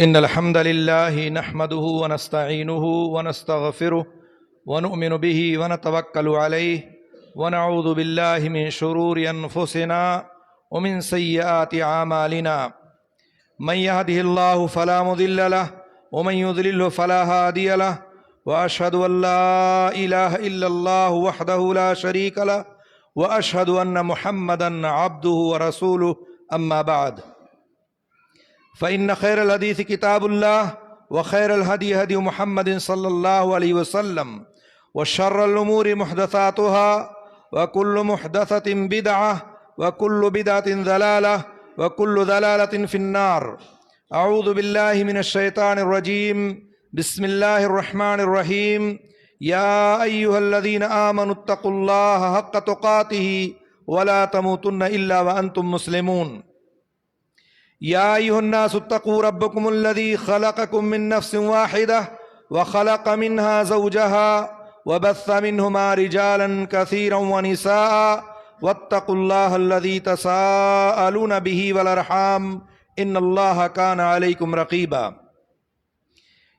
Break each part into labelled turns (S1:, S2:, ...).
S1: إن الحمد لله نحمده ونستعينه ونستغفره ونؤمن به ونتوكل عليه ونعوذ بالله من شرور أنفسنا ومن سيئات أعمالنا من يهده الله فلا مضل له ومن يضلله فلا هادي له وأشهد أن لا إله إلا الله وحده لا شريك له وأشهد أن محمدا عبده ورسوله أما بعد فإن خير الحديث كتاب الله وخير الهدي هدي محمد صلى الله عليه وسلم وشر الأمور محدثاتها وكل محدثة بدعة وكل بدعة ضلالة وكل ضلالة في النار. أعوذ بالله من الشيطان الرجيم. بسم الله الرحمن الرحيم. يا أيها الذين آمنوا اتقوا الله حق تقاته ولا تموتن إلا وأنتم مسلمون. يا أيها الناس اتقوا ربكم الذي خلقكم من نفس واحدة وخلق منها زوجها وبث منهما رجالا كثيرا ونساء واتقوا الله الذي تساءلون به والأرحام إن الله كان عليكم رقيبا.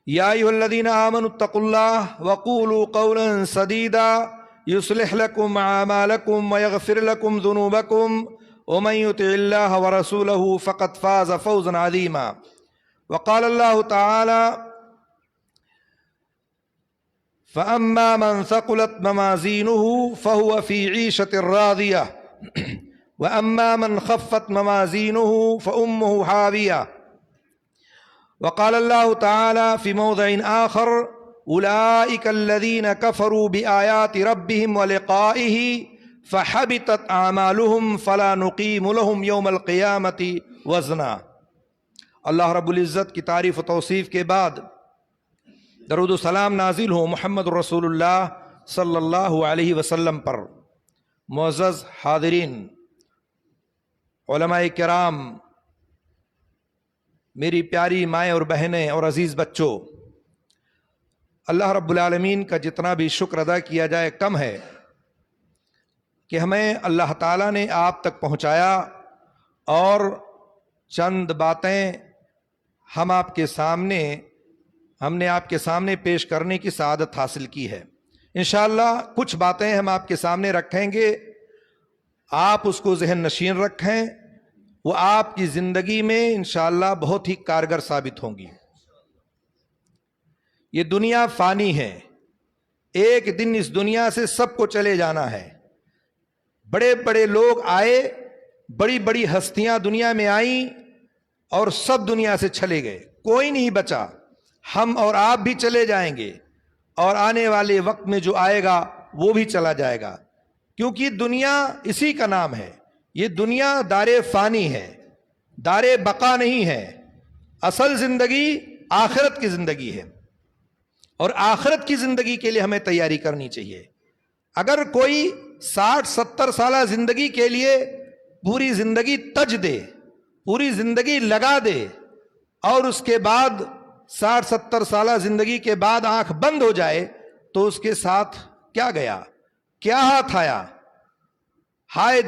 S1: يا أيها الذين آمنوا اتقوا الله وقولوا قولا سديدا يصلح لكم أعمالكم ويغفر لكم ذنوبكم ومن يطع الله ورسوله فقد فاز فوزا عظيما. وقال الله تعالى: فأما من ثقلت موازينه فهو في عيشة راضية وأما من خفت موازينه فأمه حاوية. وقال الله تعالى في موضع آخر: أولئك الذين كفروا بآيات ربهم ولقائه فحبطت اعمالهم فلا نقیم لهم یوم القیامت وزنا. اللہ رب العزت کی تعریف و توصیف کے بعد درود و سلام نازل ہو محمد رسول اللہ صلی اللہ علیہ وسلم پر. معزز حاضرین، علماء کرام، میری پیاری مائیں اور بہنیں اور عزیز بچوں، اللہ رب العالمین کا جتنا بھی شکر ادا کیا جائے کم ہے کہ ہمیں اللہ تعالیٰ نے آپ تک پہنچایا اور چند باتیں ہم نے آپ کے سامنے پیش کرنے کی سعادت حاصل کی ہے. انشاءاللہ کچھ باتیں ہم آپ کے سامنے رکھیں گے، آپ اس کو ذہن نشین رکھیں، وہ آپ کی زندگی میں انشاءاللہ بہت ہی کارگر ثابت ہوں گی. یہ دنیا فانی ہے، ایک دن اس دنیا سے سب کو چلے جانا ہے. بڑے بڑے لوگ آئے، بڑی بڑی ہستیاں دنیا میں آئیں اور سب دنیا سے چلے گئے، کوئی نہیں بچا. ہم اور آپ بھی چلے جائیں گے اور آنے والے وقت میں جو آئے گا وہ بھی چلا جائے گا، کیونکہ دنیا اسی کا نام ہے. یہ دنیا دار فانی ہے، دار بقا نہیں ہے. اصل زندگی آخرت کی زندگی ہے اور آخرت کی زندگی کے لیے ہمیں تیاری کرنی چاہیے. اگر کوئی 60-70 سالہ زندگی کے لیے پوری زندگی تج دے، پوری زندگی لگا دے اور اس کے بعد 60-70 سالہ زندگی کے بعد آنکھ بند ہو جائے تو اس کے ساتھ کیا گیا، کیا ہاتھ آیا؟ ہائے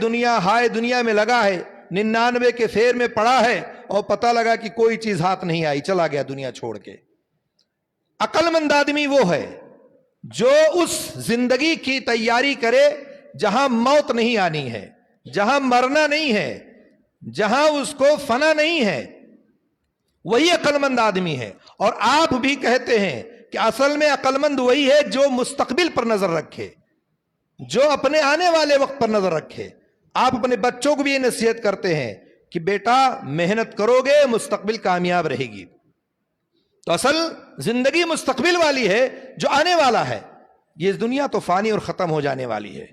S1: دنیا میں لگا ہے، 99 کے پھیر میں پڑا ہے اور پتہ لگا کہ کوئی چیز ہاتھ نہیں آئی، چلا گیا دنیا چھوڑ کے. عقل مند آدمی وہ ہے جو اس زندگی کی تیاری کرے جہاں موت نہیں آنی ہے، جہاں مرنا نہیں ہے، جہاں اس کو فنا نہیں ہے. وہی عقل مند آدمی ہے. اور آپ بھی کہتے ہیں کہ اصل میں عقل مند وہی ہے جو مستقبل پر نظر رکھے، جو اپنے آنے والے وقت پر نظر رکھے. آپ اپنے بچوں کو بھی یہ نصیحت کرتے ہیں کہ بیٹا محنت کرو گے مستقبل کامیاب رہے گی. تو اصل زندگی مستقبل والی ہے جو آنے والا ہے. یہ دنیا تو فانی اور ختم ہو جانے والی ہے.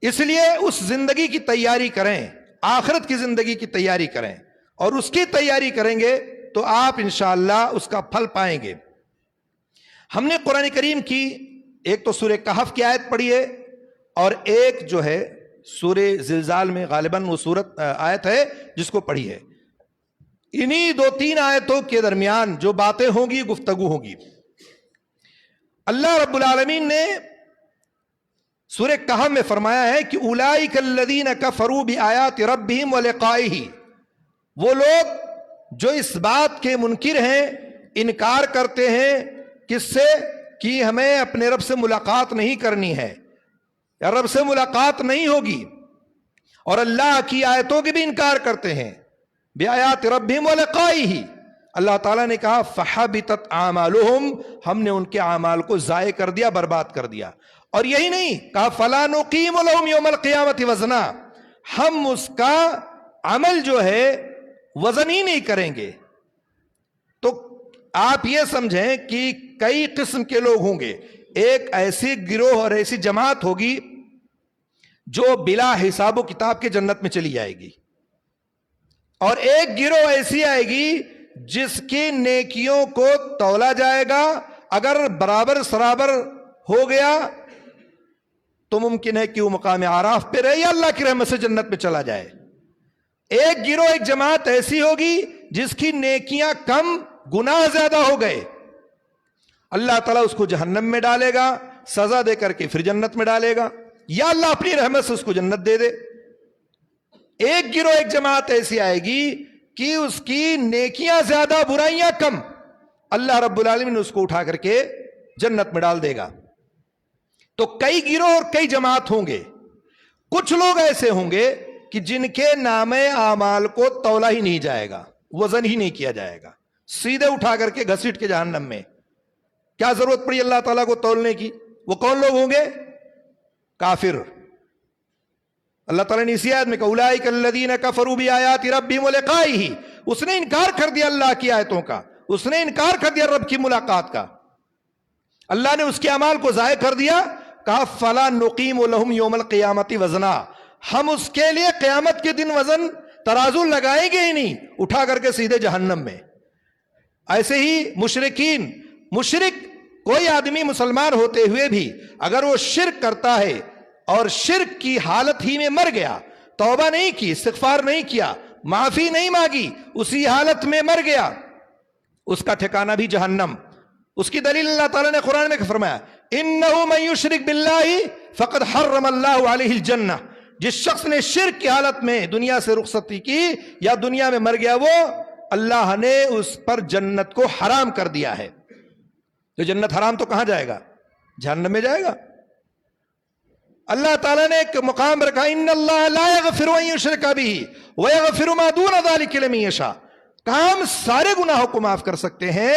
S1: اس لیے اس زندگی کی تیاری کریں، آخرت کی زندگی کی تیاری کریں، اور اس کی تیاری کریں گے تو آپ انشاءاللہ اس کا پھل پائیں گے. ہم نے قرآن کریم کی ایک تو سورہ کہف کی آیت پڑھی ہے اور ایک جو ہے سورہ زلزال میں غالباً وہ آیت ہے جس کو پڑھی ہے. انہی 2-3 آیتوں کے درمیان جو باتیں ہوں گی، گفتگو ہوگی. اللہ رب العالمین نے سورہ کہف میں فرمایا ہے کہ اولئک الذین کفروا بآیات ربہم ولقائہ، وہ لوگ جو اس بات کے منکر ہیں، انکار کرتے ہیں کس سے؟ کہ ہمیں اپنے رب سے ملاقات نہیں کرنی ہے یا رب سے ملاقات نہیں ہوگی، اور اللہ کی آیتوں کے بھی انکار کرتے ہیں، بآیات ربہم ولقائہ۔ اللہ تعالیٰ نے کہا فحبطت اعمالہم، ہم نے ان کے اعمال کو ضائع کر دیا، برباد کر دیا۔ اور یہی نہیں، کہا فلا نقیم لہم یوم القیامت وزنا، ہم اس کا عمل جو ہے وزن ہی نہیں کریں گے۔ تو آپ یہ سمجھیں کہ کئی قسم کے لوگ ہوں گے، ایک ایسی گروہ اور ایسی جماعت ہوگی جو بلا حساب و کتاب کے جنت میں چلی جائے گی، اور ایک گروہ ایسی آئے گی جس کی نیکیوں کو تولا جائے گا، اگر برابر سرابر ہو گیا تو ممکن ہے کہ وہ مقام اعراف پہ رہے یا اللہ کی رحمت سے جنت میں چلا جائے۔ ایک گروہ، ایک جماعت ایسی ہوگی جس کی نیکیاں کم، گناہ زیادہ ہو گئے، اللہ تعالیٰ اس کو جہنم میں ڈالے گا، سزا دے کر کے پھر جنت میں ڈالے گا، یا اللہ اپنی رحمت سے اس کو جنت دے دے۔ ایک گروہ، ایک جماعت ایسی آئے گی کہ اس کی نیکیاں زیادہ، برائیاں کم، اللہ رب العالمین اس کو اٹھا کر کے جنت میں ڈال دے گا۔ تو کئی گروہ اور کئی جماعت ہوں گے۔ کچھ لوگ ایسے ہوں گے کہ جن کے نام اعمال کو تولا ہی نہیں جائے گا، وزن ہی نہیں کیا جائے گا، سیدھے اٹھا کر کے گھسیٹ کے جہنم میں۔ کیا ضرورت پڑی اللہ تعالیٰ کو تولنے کی؟ وہ کون لوگ ہوں گے؟ کافر۔ اللہ تعالیٰ نے اسی آیت میں کہا اولئک الذین کفروا بآیات ربہم ولقائہ، اس نے انکار کر دیا اللہ کی آیتوں کا، اس نے انکار کر دیا رب کی ملاقات کا، اللہ نے اس کے اعمال کو ضائع کر دیا۔ کہا فلا نقیم لہم یوم القیامت وزنا، ہم اس کے لیے قیامت کے دن وزن ترازو لگائیں گے ہی نہیں، اٹھا کر کے سیدھے جہنم میں۔ ایسے ہی مشرکین، مشرک کوئی آدمی مسلمان ہوتے ہوئے بھی اگر وہ شرک کرتا ہے اور شرک کی حالت ہی میں مر گیا، توبہ نہیں کی، استغفار نہیں کیا، معافی نہیں مانگی، اسی حالت میں مر گیا، اس کا ٹھکانہ بھی جہنم۔ اس کی دلیل اللہ تعالیٰ نے قرآن میں فرمایا اِنَّهُ مَن يُشْرِكْ بِاللَّهِ فَقَدْ حَرَّمَ اللَّهُ عَلَيْهِ الْجَنَّةِ، جس شخص نے شرک کی حالت میں دنیا سے رخصتی کی یا دنیا میں مر گیا، وہ اللہ نے اس پر جنت کو حرام کر دیا ہے۔ تو جنت حرام تو کہاں جائے گا؟ جہنم میں جائے گا۔ اللہ تعالیٰ نے ایک مقام پر کہا ان اللہ لا یغفر ان یشرک بہ ویغفر ما دون ذلک لمن یشاء، کہا ہم سارے گناہوں کو معاف کر سکتے ہیں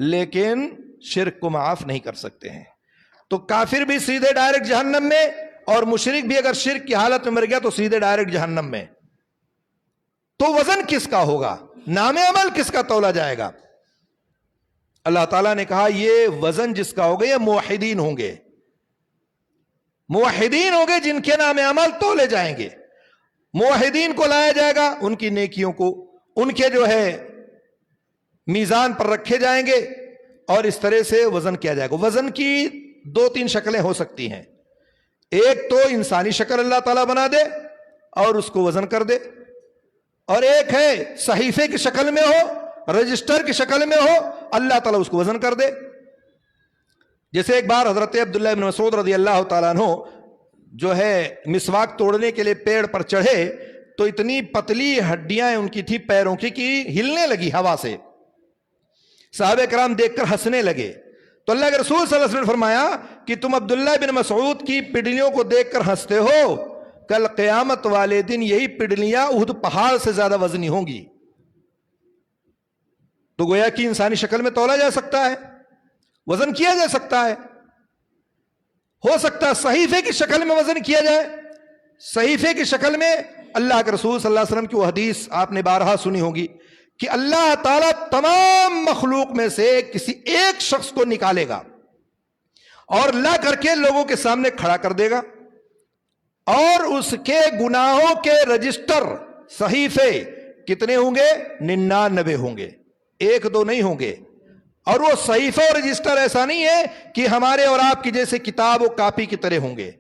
S1: لیکن شرک کو معاف نہیں کر سکتے ہیں۔ تو کافر بھی سیدھے ڈائریکٹ جہنم میں، اور مشرک بھی اگر شرک کی حالت میں مر گیا تو سیدھے ڈائریکٹ جہنم میں۔ تو وزن کس کا ہوگا؟ نام عمل کس کا تولا جائے گا؟ اللہ تعالیٰ نے کہا یہ وزن جس کا ہوگا یہ موحدین ہوں گے، موحدین ہوں گے جن کے نام عمل تولے جائیں گے۔ موحدین کو لایا جائے گا، ان کی نیکیوں کو ان کے جو ہے میزان پر رکھے جائیں گے، اور اس طرح سے وزن کیا جائے گا۔ وزن کی دو تین شکلیں ہو سکتی ہیں، ایک تو انسانی شکل اللہ تعالیٰ بنا دے اور اس کو وزن کر دے، اور ایک ہے صحیفے کی شکل میں ہو، رجسٹر کی شکل میں ہو، اللہ تعالیٰ اس کو وزن کر دے۔ جیسے ایک بار حضرت عبداللہ بن مسعود رضی اللہ تعالیٰ عنہ جو ہے مسواک توڑنے کے لیے پیڑ پر چڑھے تو اتنی پتلی ہڈیاں ان کی تھی پیروں کی کہ ہلنے لگی ہوا سے، صحابہ کرام دیکھ کر ہنسنے لگے۔ تو اللہ کے رسول صلی اللہ علیہ وسلم نے فرمایا کہ تم عبداللہ بن مسعود کی پڈلیوں کو دیکھ کر ہنستے ہو، کل قیامت والے دن یہی پڈلیاں احد پہاڑ سے زیادہ وزنی ہوں گی۔ تو گویا کہ انسانی شکل میں تولا جا سکتا ہے، وزن کیا جا سکتا ہے، ہو سکتا ہے صحیفے کی شکل میں وزن کیا جائے۔ صحیفے کی شکل میں اللہ کے رسول صلی اللہ علیہ وسلم کی وہ حدیث آپ نے بارہا سنی ہوگی کہ اللہ تعالیٰ تمام مخلوق میں سے کسی ایک شخص کو نکالے گا اور لا کر کے لوگوں کے سامنے کھڑا کر دے گا، اور اس کے گناہوں کے رجسٹر، صحیفے کتنے ہوں گے؟ 99 ہوں گے، ایک دو نہیں ہوں گے۔ اور وہ صحیفہ اور رجسٹر ایسا نہیں ہے کہ ہمارے اور آپ کی جیسے کتاب و کاپی کی طرح ہوں گے،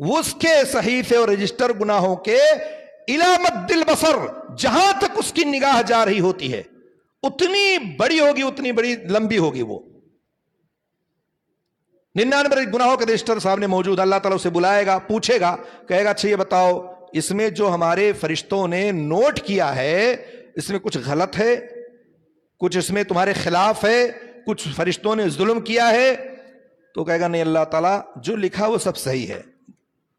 S1: اس کے صحیفے اور رجسٹر گناہوں کے الی مد البصر، جہاں تک اس کی نگاہ جا رہی ہوتی ہے اتنی بڑی ہوگی، اتنی بڑی لمبی ہوگی وہ 99 گناہوں کے رجسٹر سامنے موجود۔ اللہ تعالیٰ اسے بلائے گا، پوچھے گا، کہے گا اچھا یہ بتاؤ اس میں جو ہمارے فرشتوں نے نوٹ کیا ہے اس میں کچھ غلط ہے، کچھ اس میں تمہارے خلاف ہے، کچھ فرشتوں نے ظلم کیا ہے، تو کہے گا نہیں اللہ تعالیٰ جو لکھا وہ سب صحیح ہے،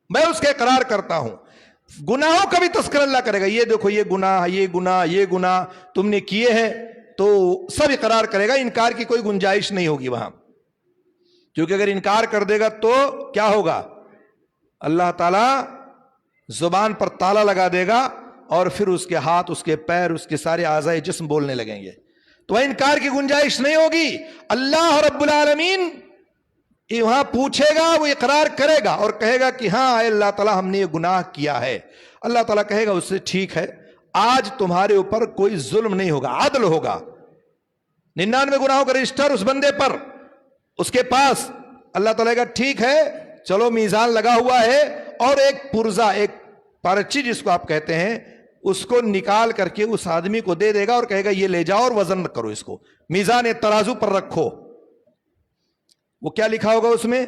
S1: میں اس کا اقرار کرتا ہوں۔ گناہوں کا بھی تذکرہ اللہ کرے گا، یہ دیکھو یہ گناہ، یہ گناہ، یہ گناہ تم نے کیے ہیں، تو سب اقرار کرے گا، انکار کی کوئی گنجائش نہیں ہوگی وہاں، کیونکہ اگر انکار کر دے گا تو کیا ہوگا؟ اللہ تعالیٰ زبان پر تالا لگا دے گا اور پھر اس کے ہاتھ، اس کے پیر، اس کے سارے اعضائے جسم بولنے لگیں گے، تو انکار کی گنجائش نہیں ہوگی۔ اللہ رب العالمین وہاں پوچھے گا، وہ اقرار کرے گا اور کہے گا کہ ہاں اے اللہ تعالیٰ ہم نے یہ گناہ کیا ہے۔ اللہ تعالیٰ کہے گا اس سے ٹھیک ہے، آج تمہارے اوپر کوئی ظلم نہیں ہوگا، عدل ہوگا۔ 99 گناہوں کا رجسٹر اس بندے پر، اس کے پاس، اللہ تعالیٰ کہا ٹھیک ہے چلو میزان لگا ہوا ہے، اور ایک پرزہ، ایک پرچی جس کو آپ کہتے ہیں، اس کو نکال کر کے اس آدمی کو دے دے گا اور کہے گا یہ لے جاؤ اور وزن کرو، اس کو میزان ترازو پر رکھو۔ وہ کیا لکھا ہوگا اس میں؟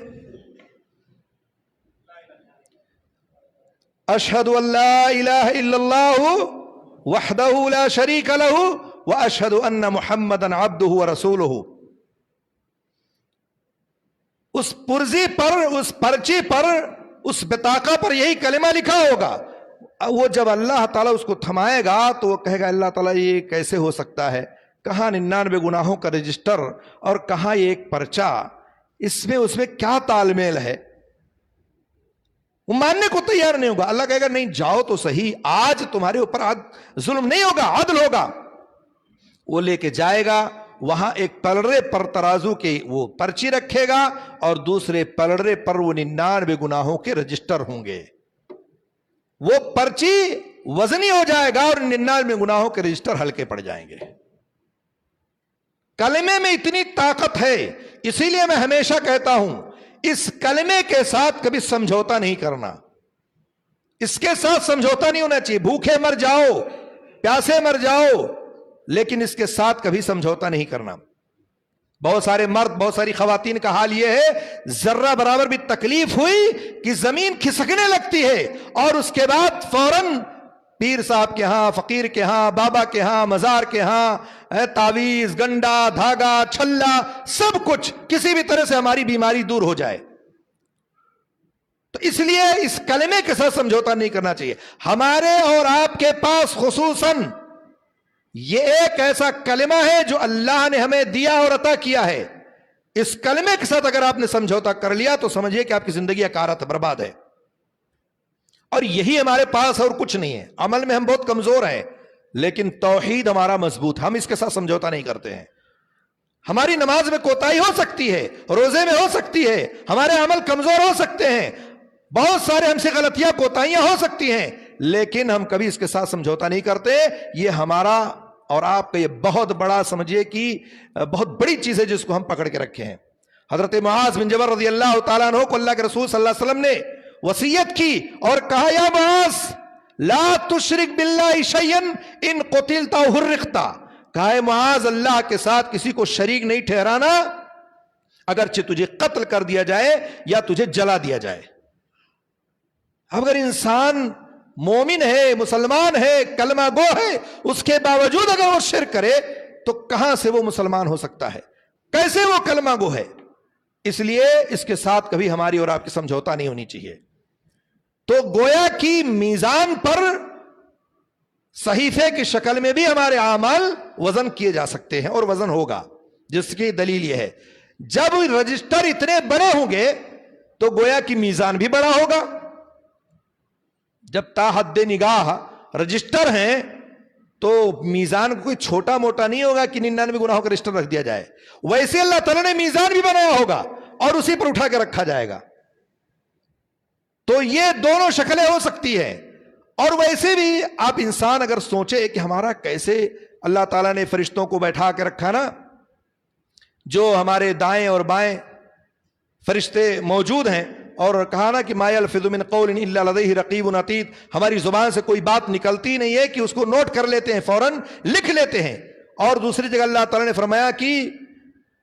S1: اشہد ان لا الہ الا اللہ وحدہ لا شریک لہ واشہد ان محمدا عبدہ ورسولہ۔ اس پرزی پر، اس پرچی پر، اس بطاقہ پر یہی کلمہ لکھا ہوگا۔ وہ جب اللہ تعالیٰ اس کو تھمائے گا تو وہ کہے گا اللہ تعالیٰ یہ کیسے ہو سکتا ہے؟ کہاں 99 گناہوں کا رجسٹر اور کہاں یہ ایک پرچہ؟ اس میں کیا تال میل ہے؟ وہ ماننے کو تیار نہیں ہوگا۔ اللہ کہے گا نہیں جاؤ تو صحیح، آج تمہارے اوپر ظلم نہیں ہوگا، عدل ہوگا۔ وہ لے کے جائے گا، وہاں ایک پلڑے پر ترازو کے وہ پرچی رکھے گا اور دوسرے پلڑے پر وہ 99 گناہوں کے رجسٹر ہوں گے۔ وہ پرچی وزنی ہو جائے گا اور 99 گناہوں کے رجسٹر ہلکے پڑ جائیں گے۔ کلمے میں اتنی طاقت ہے، اسی لیے میں ہمیشہ کہتا ہوں اس کلمے کے ساتھ کبھی سمجھوتا نہیں کرنا، اس کے ساتھ سمجھوتا نہیں ہونا چاہیے۔ بھوکے مر جاؤ، پیاسے مر جاؤ، لیکن اس کے ساتھ کبھی سمجھوتا نہیں کرنا۔ بہت سارے مرد، بہت ساری خواتین کا حال یہ ہے، ذرہ برابر بھی تکلیف ہوئی کہ زمین کھسکنے لگتی ہے اور اس کے بعد فوراً پیر صاحب کے ہاں، فقیر کے ہاں، بابا کے ہاں، مزار کے ہاں، تعویذ، گنڈا، دھاگا، چھلا، سب کچھ کسی بھی طرح سے ہماری بیماری دور ہو جائے۔ تو اس لیے اس کلمے کے ساتھ سمجھوتا نہیں کرنا چاہیے۔ ہمارے اور آپ کے پاس خصوصاً یہ ایک ایسا کلمہ ہے جو اللہ نے ہمیں دیا اور عطا کیا ہے۔ اس کلمے کے ساتھ اگر آپ نے سمجھوتا کر لیا تو سمجھیے کہ آپ کی زندگی اکارت برباد ہے، اور یہی ہمارے پاس اور کچھ نہیں ہے۔ عمل میں ہم بہت کمزور ہیں، لیکن توحید ہمارا مضبوط، ہم اس کے ساتھ سمجھوتا نہیں کرتے ہیں۔ ہماری نماز میں کوتاہی ہو سکتی ہے، روزے میں ہو سکتی ہے، ہمارے عمل کمزور ہو سکتے ہیں، بہت سارے ہم سے غلطیاں، کوتاہیاں ہو سکتی ہیں، لیکن ہم کبھی اس کے ساتھ سمجھوتا نہیں کرتے۔ یہ ہمارا اور آپ کا یہ بہت بڑا، سمجھیے کہ بہت بڑی چیز ہے جس کو ہم پکڑ کے رکھے ہیں۔ حضرت معاذ بن جبل رضی اللہ تعالیٰ عنہ کو اللہ کے رسول صلی اللہ علیہ وسلم نے وصیت کی اور کہا یا معاذ لا تشرک باللہ شیئا ان قتلت او حرقت، کہا ہے معاذ اللہ کے ساتھ کسی کو شریک نہیں ٹھہرانا، اگرچہ تجھے قتل کر دیا جائے یا تجھے جلا دیا جائے۔ اگر انسان مومن ہے، مسلمان ہے، کلمہ گو ہے، اس کے باوجود اگر وہ شرک کرے تو کہاں سے وہ مسلمان ہو سکتا ہے؟ کیسے وہ کلمہ گو ہے؟ اس لیے اس کے ساتھ کبھی ہماری اور آپ کی سمجھوتا نہیں ہونی چاہیے۔ تو گویا کی میزان پر صحیفے کی شکل میں بھی ہمارے اعمال وزن کیے جا سکتے ہیں، اور وزن ہوگا، جس کی دلیل یہ ہے جب رجسٹر اتنے بڑے ہوں گے تو گویا کی میزان بھی بڑا ہوگا۔ جب تا حد نگاہ رجسٹر ہیں تو میزان کوئی چھوٹا موٹا نہیں ہوگا کہ 99 گناہوں کا رجسٹر رکھ دیا جائے، ویسے اللہ تعالیٰ نے میزان بھی بنایا ہوگا اور اسی پر اٹھا کے رکھا جائے گا۔ تو یہ دونوں شکلیں ہو سکتی ہیں۔ اور ویسے بھی آپ انسان اگر سوچے کہ ہمارا کیسے اللہ تعالیٰ نے فرشتوں کو بیٹھا کے رکھا نا، جو ہمارے دائیں اور بائیں فرشتے موجود ہیں، اور کہا نا کہ ما یلفظ من قول الا لدیہ رقیب عتید، ہماری زبان سے کوئی بات نکلتی نہیں ہے کہ اس کو نوٹ کر لیتے ہیں، فوراً لکھ لیتے ہیں۔ اور دوسری جگہ اللہ تعالیٰ نے فرمایا کہ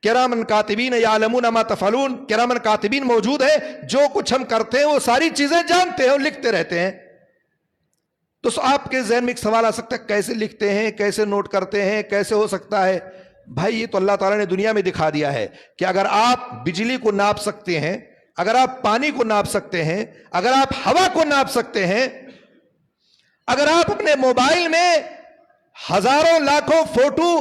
S1: کرامن کاتبین یعلمون ما تفعلون، کرامن کاتبین موجود ہے، جو کچھ ہم کرتے ہیں وہ ساری چیزیں جانتے ہیں اور لکھتے رہتے ہیں۔ تو آپ کے ذہن میں ایک سوال آ سکتا ہے کیسے لکھتے ہیں, کیسے نوٹ کرتے ہیں, کیسے ہو سکتا ہے؟ بھائی یہ تو اللہ تعالیٰ نے دنیا میں دکھا دیا ہے کہ اگر آپ بجلی کو ناپ سکتے ہیں, اگر آپ پانی کو ناپ سکتے ہیں, اگر آپ ہوا کو ناپ سکتے ہیں, اگر آپ اپنے موبائل میں ہزاروں لاکھوں فوٹو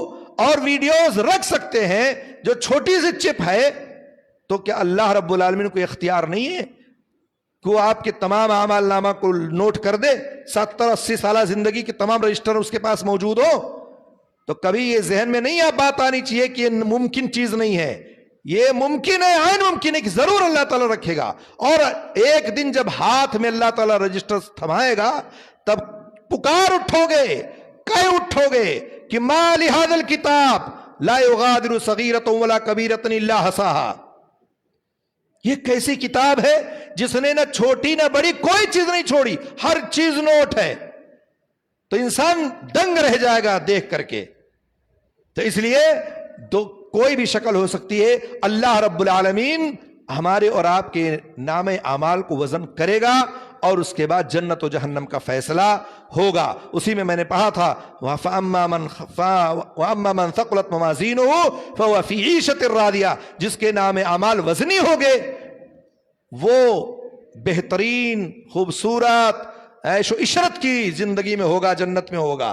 S1: اور ویڈیوز رکھ سکتے ہیں جو چھوٹی سی چپ ہے, تو کیا اللہ رب العالمین کو اختیار نہیں ہے کہ وہ آپ کے تمام اعمال نامہ کو نوٹ کر دے؟ 70-80 سالہ زندگی کے تمام رجسٹر اس کے پاس موجود ہو. تو کبھی یہ ذہن میں نہیں آپ بات آنی چاہیے کہ یہ ممکن چیز نہیں ہے. یہ ممکن ہے, عین ممکن ہے کہ ضرور اللہ تعالیٰ رکھے گا. اور ایک دن جب ہاتھ میں اللہ تعالیٰ رجسٹر تھمائے گا تب پکار اٹھو گے, کہہ اٹھو گے کہ ما لہذا الکتاب لا یغادر صغیرۃ ولا کبیرۃ الا حصاہا. یہ کیسی کتاب ہے جس نے نہ چھوٹی نہ بڑی کوئی چیز نہیں چھوڑی, ہر چیز نوٹ ہے. تو انسان دنگ رہ جائے گا دیکھ کر کے. تو اس لیے کوئی بھی شکل ہو سکتی ہے, اللہ رب العالمین ہمارے اور آپ کے نام اعمال کو وزن کرے گا اور اس کے بعد جنت و جہنم کا فیصلہ ہوگا. اسی میں نے پڑھا تھا وَأَمَّا مَنْ ثَقُلَتْ مَوَازِينُهُ فَهُوَ فِي عِيشَةٍ رَاضِيَةٍ. جس کے نام اعمال وزنی ہوگے وہ بہترین خوبصورت عیش و عشرت کی زندگی میں ہوگا, جنت میں ہوگا.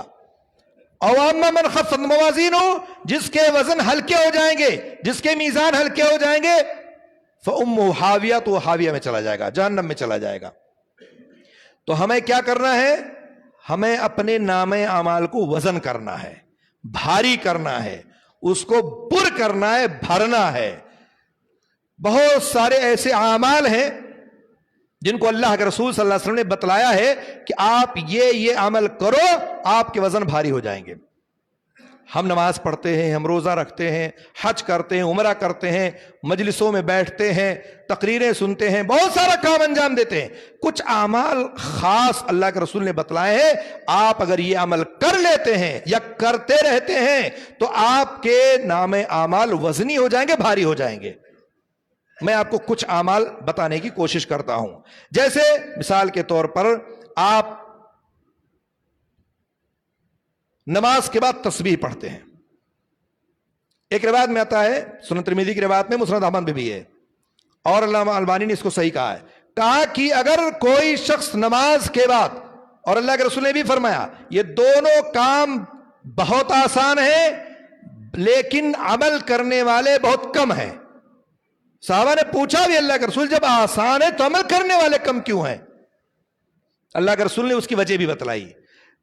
S1: اور وَأَمَّا مَنْ خَفَّتْ مَوَازِينُهُ, جس کے وزن ہلکے ہو جائیں گے, جس کے میزان ہلکے ہو جائیں گے, فَأُمُّهُ حَاوِيَةٌ, تو وہ حاویہ میں چلا جائے گا, جہنم میں چلا جائے گا. تو ہمیں کیا کرنا ہے؟ ہمیں اپنے نام اعمال کو وزن کرنا ہے, بھاری کرنا ہے, اس کو پر کرنا ہے, بھرنا ہے. بہت سارے ایسے اعمال ہیں جن کو اللہ کے رسول صلی اللہ علیہ وسلم نے بتلایا ہے کہ آپ یہ عمل کرو, آپ کے وزن بھاری ہو جائیں گے. ہم نماز پڑھتے ہیں, ہم روزہ رکھتے ہیں, حج کرتے ہیں, عمرہ کرتے ہیں, مجلسوں میں بیٹھتے ہیں, تقریریں سنتے ہیں, بہت سارا کام انجام دیتے ہیں. کچھ اعمال خاص اللہ کے رسول نے بتلائے ہیں, آپ اگر یہ عمل کر لیتے ہیں یا کرتے رہتے ہیں تو آپ کے نام اعمال وزنی ہو جائیں گے, بھاری ہو جائیں گے. میں آپ کو کچھ اعمال بتانے کی کوشش کرتا ہوں. جیسے مثال کے طور پر آپ نماز کے بعد تسبیح پڑھتے ہیں. ایک روایت میں آتا ہے, سنن ترمذی کی روایت میں, مسند احمد میں بھی ہے, اور علامہ البانی نے اس کو صحیح کہا ہے. کہا کہ اگر کوئی شخص نماز کے بعد, اور اللہ کے رسول نے بھی فرمایا یہ دونوں کام بہت آسان ہیں لیکن عمل کرنے والے بہت کم ہیں. صحابہ نے پوچھا بھی اللہ کے رسول جب آسان ہے تو عمل کرنے والے کم کیوں ہیں؟ اللہ کے رسول نے اس کی وجہ بھی بتلائی.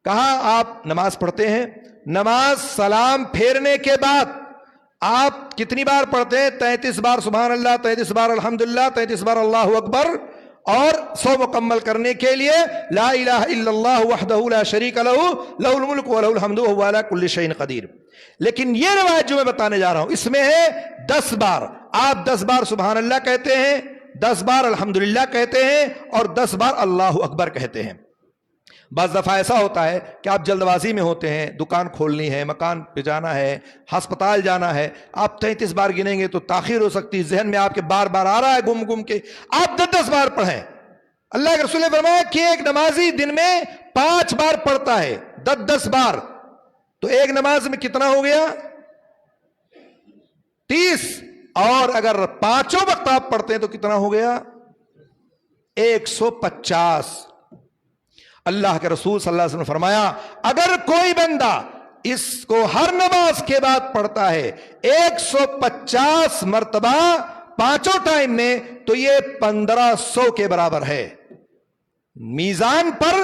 S1: کہا آپ نماز پڑھتے ہیں, نماز سلام پھیرنے کے بعد آپ کتنی بار پڑھتے ہیں؟ 33 بار سبحان اللہ, 33 بار الحمدللہ, 33 بار اللہ اکبر, اور 100 مکمل کرنے کے لیے لا الہ الا اللہ وحدہ لا شریک لہ لہ الملک و لہ الحمد وہو علی کل شیء قدیر. لیکن یہ روایت جو میں بتانے جا رہا ہوں اس میں ہے 10 بار. آپ 10 بار سبحان اللہ کہتے ہیں, 10 بار الحمدللہ کہتے ہیں, اور 10 بار اللہ اکبر کہتے ہیں. بعض دفعہ ایسا ہوتا ہے کہ آپ جلد بازی میں ہوتے ہیں, دکان کھولنی ہے, مکان پہ جانا ہے, ہسپتال جانا ہے, آپ 33 بار گنیں گے تو تاخیر ہو سکتی, ذہن میں آپ کے بار بار آ رہا ہے گم گم کے, آپ 10 بار پڑھیں. اللہ کے رسول نے فرمایا کہ ایک نمازی دن میں 5 بار پڑھتا ہے, 10 بار, تو ایک نماز میں کتنا ہو گیا؟ 30. اور اگر 5 وقت آپ پڑھتے ہیں تو کتنا ہو گیا؟ 150. اللہ کے رسول صلی اللہ علیہ وسلم نے فرمایا اگر کوئی بندہ اس کو ہر نماز کے بعد پڑھتا ہے 150 مرتبہ 5 ٹائم میں, تو یہ 1500 کے برابر ہے. میزان پر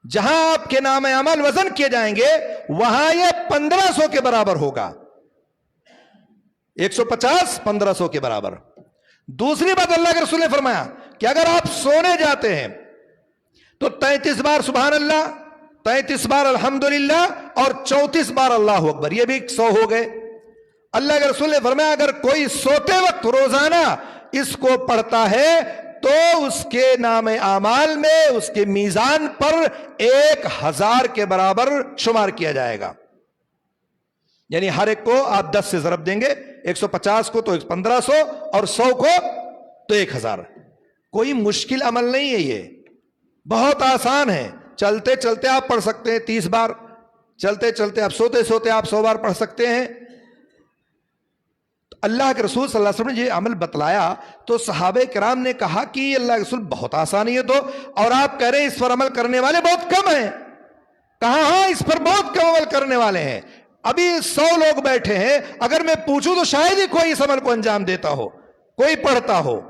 S1: جہاں آپ کے نام عمل وزن کیے جائیں گے وہاں یہ 1500 کے برابر ہوگا. 150 1500 کے برابر. دوسری بات اللہ کے رسول نے فرمایا کہ اگر آپ سونے جاتے ہیں تو 33 بار سبحان اللہ, 33 بار الحمدللہ, اور 34 بار اللہ اکبر, یہ بھی 100 ہو گئے. اللہ کے رسول نے فرمایا اگر کوئی سوتے وقت روزانہ اس کو پڑھتا ہے تو اس کے نام اعمال میں, اس کے میزان پر 1000 کے برابر شمار کیا جائے گا. یعنی ہر ایک کو آپ 10 سے ضرب دیں گے, 150 کو تو 1500 اور 100 کو تو 1000. کوئی مشکل عمل نہیں ہے, یہ بہت آسان ہے. چلتے چلتے آپ پڑھ سکتے ہیں 30 بار، چلتے چلتے آپ سوتے سوتے آپ 100 بار پڑھ سکتے ہیں۔ اللہ کے رسول صلی اللہ علیہ وسلم نے یہ عمل بتلایا تو صحابہ کرام نے کہا کہ اللہ کے رسول بہت آسانی ہے تو، اور آپ کہہ رہے ہیں اس پر عمل کرنے والے بہت کم ہیں۔ کہا ہاں اس پر بہت کم عمل کرنے والے ہیں، ابھی 100 لوگ بیٹھے ہیں، اگر میں پوچھوں تو شاید ہی کوئی اس عمل کو انجام دیتا ہو، کوئی پڑھتا ہو،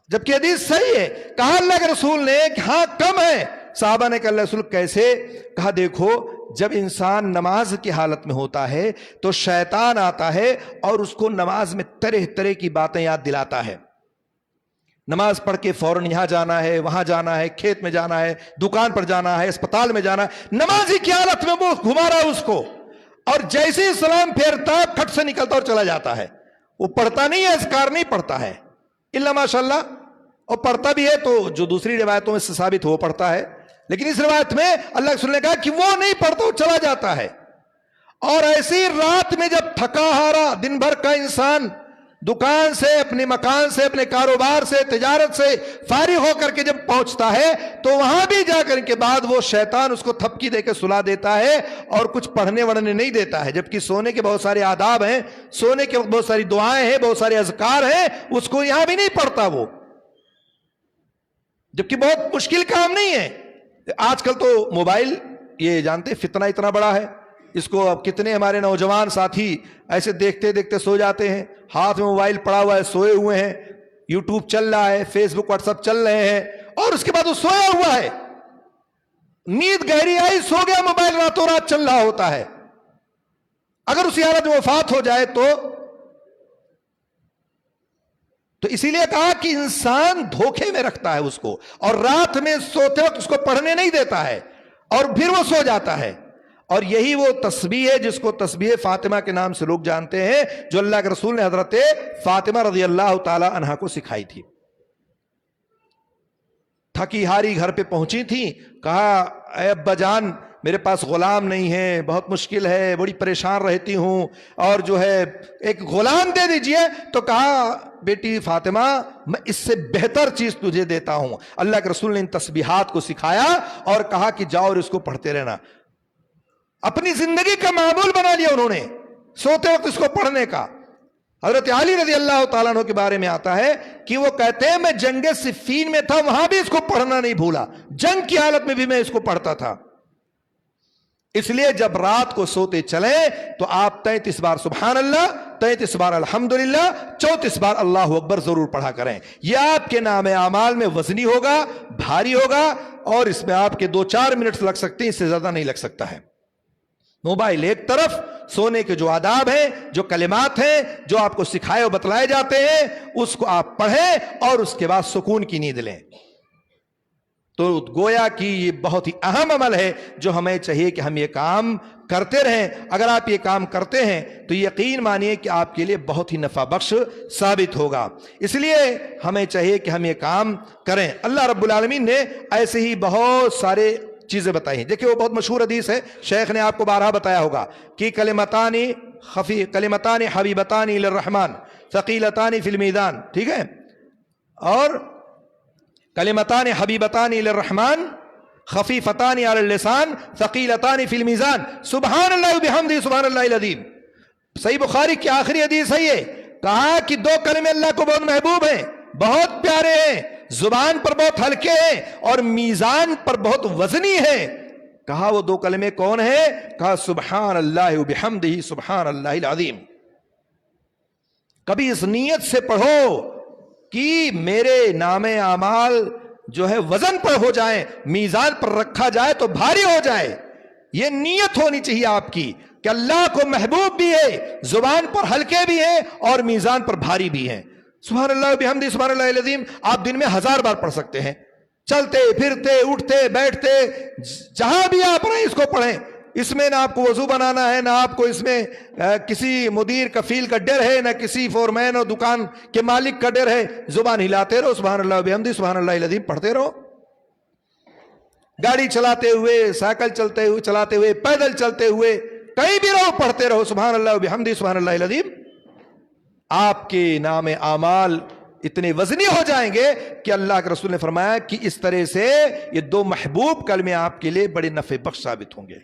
S1: جبکہ حدیث صحیح ہے۔ کہا اللہ کے رسول نے کہ ہاں کم ہے۔ صحابہ نے کہا اللہ کے رسول کیسے؟ کہا دیکھو جب انسان نماز کی حالت میں ہوتا ہے تو شیطان آتا ہے اور اس کو نماز میں طرح طرح کی باتیں یاد دلاتا ہے۔ نماز پڑھ کے فوراً یہاں جانا ہے، وہاں جانا ہے، کھیت میں جانا ہے، دکان پر جانا ہے، اسپتال میں جانا ہے، نمازی کی حالت میں وہ گھما رہا ہے اس کو، اور جیسے ہی سلام پھیرتا کھٹ سے نکلتا اور چلا جاتا ہے۔ وہ پڑھتا نہیں ہے، اذکار نہیں پڑھتا ہے الا ماشاء اللہ، اور پڑھتا بھی ہے تو جو دوسری روایتوں میں سے ثابت ہو پڑھتا ہے، لیکن اس روایت میں اللہ کے رسول نے کہا کہ وہ نہیں پڑھتا، وہ چلا جاتا ہے۔ اور ایسی رات میں جب تھکا ہارا دن بھر کا انسان دکان سے، اپنے مکان سے، اپنے کاروبار سے، تجارت سے فارغ ہو کر کے جب پہنچتا ہے تو وہاں بھی جا کر کے بعد وہ شیطان اس کو تھپکی دے کے سلا دیتا ہے اور کچھ پڑھنے وڑھنے نہیں دیتا ہے، جبکہ سونے کے بہت سارے آداب ہیں، سونے کے وقت بہت ساری دعائیں ہیں، بہت سارے اذکار ہیں، اس کو یہاں بھی نہیں پڑھتا وہ، جبکہ بہت مشکل کام نہیں ہے۔ آج کل تو موبائل، یہ جانتے فتنہ اتنا بڑا ہے، اس کو اب کتنے ہمارے نوجوان ساتھی ایسے دیکھتے دیکھتے سو جاتے ہیں، ہاتھ میں موبائل پڑا ہوا ہے، سوئے ہوئے ہیں، یوٹیوب چل رہا ہے، فیس بک واٹس ایپ چل رہے ہیں، اور اس کے بعد وہ سویا ہوا ہے، نیند گہری آئی سو گیا، موبائل راتوں رات چل رہا ہوتا ہے۔ اگر اسی حالت میں وفات ہو جائے تو اسی لیے کہا کہ انسان دھوکے میں رکھتا ہے اس کو، اور رات میں سوتے وقت اس کو پڑھنے نہیں دیتا ہے، اور پھر وہ سو جاتا ہے۔ اور یہی وہ تسبیح ہے جس کو تسبیح فاطمہ کے نام سے لوگ جانتے ہیں، جو اللہ کے رسول نے حضرت فاطمہ رضی اللہ تعالی عنہا کو سکھائی تھی۔ تھکی ہاری گھر پہ پہنچی تھی، کہا اے ابا جان میرے پاس غلام نہیں ہے، بہت مشکل ہے، بڑی پریشان رہتی ہوں، اور جو ہے ایک غلام دے دیجئے۔ تو کہا بیٹی فاطمہ میں اس سے بہتر چیز تجھے دیتا ہوں۔ اللہ کے رسول نے ان تسبیحات کو سکھایا اور کہا کہ جاؤ اور اس کو پڑھتے رہنا۔ اپنی زندگی کا معمول بنا لیا انہوں نے، سوتے وقت اس کو پڑھنے کا۔ حضرت علی رضی اللہ تعالیٰ عنہ کے بارے میں آتا ہے کہ وہ کہتے ہیں میں جنگ صفین میں تھا، وہاں بھی اس کو پڑھنا نہیں بھولا، جنگ کی حالت میں بھی میں اس کو پڑھتا تھا۔ اس لیے جب رات کو سوتے چلیں تو آپ 33 بار سبحان اللہ، 33 بار الحمدللہ، 34 بار اللہ اکبر ضرور پڑھا کریں۔ یہ آپ کے نام اعمال میں وزنی ہوگا، بھاری ہوگا، اور اس میں آپ کے 2-4 منٹ لگ سکتے ہیں، اس سے زیادہ نہیں لگ سکتا ہے۔ موبائل ایک طرف، سونے کے جو آداب ہیں، جو کلمات ہیں، جو آپ کو سکھائے اور بتلائے جاتے ہیں، اس کو آپ پڑھیں اور اس کے بعد سکون کی نیند لیں۔ تو گویا کہ یہ بہت ہی اہم عمل ہے جو ہمیں چاہیے کہ ہم یہ کام کرتے رہیں۔ اگر آپ یہ کام کرتے ہیں تو یقین مانیے کہ آپ کے لیے بہت ہی نفع بخش ثابت ہوگا۔ اس لیے ہمیں چاہیے کہ ہم یہ کام کریں۔ اللہ رب العالمین نے ایسے ہی بہت سارے چیزیں بتائی ہیں۔ دیکھیں وہ بہت مشہور حدیث ہے، شیخ نے آپ کو بارہا بتایا ہوگا کہ کلمتان حبیبتان الی الرحمن ثقیلتان فی المیزان، ٹھیک ہے، اور کلمتان حبیبتان الی الرحمن خفیفتان علی اللسان ثقیلتان فی المیزان سبحان اللہ وبحمدہ سبحان اللہ العظیم۔ صحیح بخاری کی آخری حدیث ہے یہ، کہا کہ 2 کلمے اللہ کو بہت محبوب ہیں، بہت پیارے ہیں، زبان پر بہت ہلکے ہیں اور میزان پر بہت وزنی ہیں۔ کہا وہ 2 کلمے کون ہیں؟ کہا سبحان اللہ وبحمدہ سبحان اللہ العظیم۔ کبھی اس نیت سے پڑھو کہ میرے نام اعمال جو ہے وزن پر ہو جائیں، میزان پر رکھا جائے تو بھاری ہو جائے۔ یہ نیت ہونی چاہیے آپ کی کہ اللہ کو محبوب بھی ہے، زبان پر ہلکے بھی ہیں اور میزان پر بھاری بھی ہیں۔ سبحان اللہ بحمدہ سبحان اللہ العظیم آپ دن میں 1000 بار پڑھ سکتے ہیں، چلتے پھرتے اٹھتے بیٹھتے جہاں بھی آپ رہیں اس کو پڑھیں۔ اس میں نہ آپ کو وضو بنانا ہے، نہ آپ کو اس میں کسی مدیر کفیل کا ڈر ہے، نہ کسی فورمین اور دکان کے مالک کا ڈر ہے۔ زبان ہلاتے رہو، سبحان اللہ بحمدہ سبحان اللہ العظیم پڑھتے رہو۔ گاڑی چلاتے ہوئے، سائیکل چلاتے ہوئے، پیدل چلتے ہوئے، کہیں بھی رہو پڑھتے رہو سبحان اللہ بحمدہ سبحان اللہ العظیم۔ آپ کے نام اعمال اتنے وزنی ہو جائیں گے کہ اللہ کے رسول نے فرمایا کہ اس طرح سے یہ دو محبوب کلمے آپ کے لیے بڑے نفع بخش ثابت ہوں گے.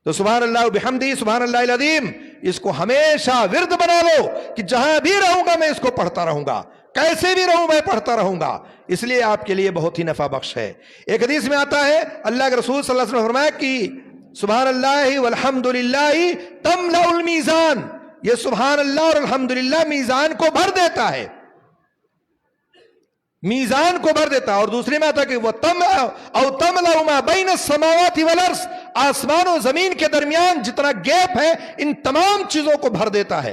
S1: تو سبحان اللہ بحمدی سبحان اللہ العظیم اس کو ہمیشہ ورد بنا لو کہ جہاں بھی رہوں گا میں اس کو پڑھتا رہوں گا, کیسے بھی رہوں میں پڑھتا رہوں گا, اس لیے آپ کے لیے بہت ہی نفع بخش ہے. ایک حدیث میں آتا ہے اللہ کے رسول صلی اللہ علیہ وسلم نے فرمایا کہ سبحان اللہ والحمد للہ تملأ المیزان, یہ سبحان اللہ اور الحمدللہ میزان کو بھر دیتا ہے, میزان کو بھر دیتا ہے. اور دوسرے میں آتا ہے کہ وہ تملأ ما بین السماوات والارض, آسمان و زمین کے درمیان جتنا گیپ ہے ان تمام چیزوں کو بھر دیتا ہے.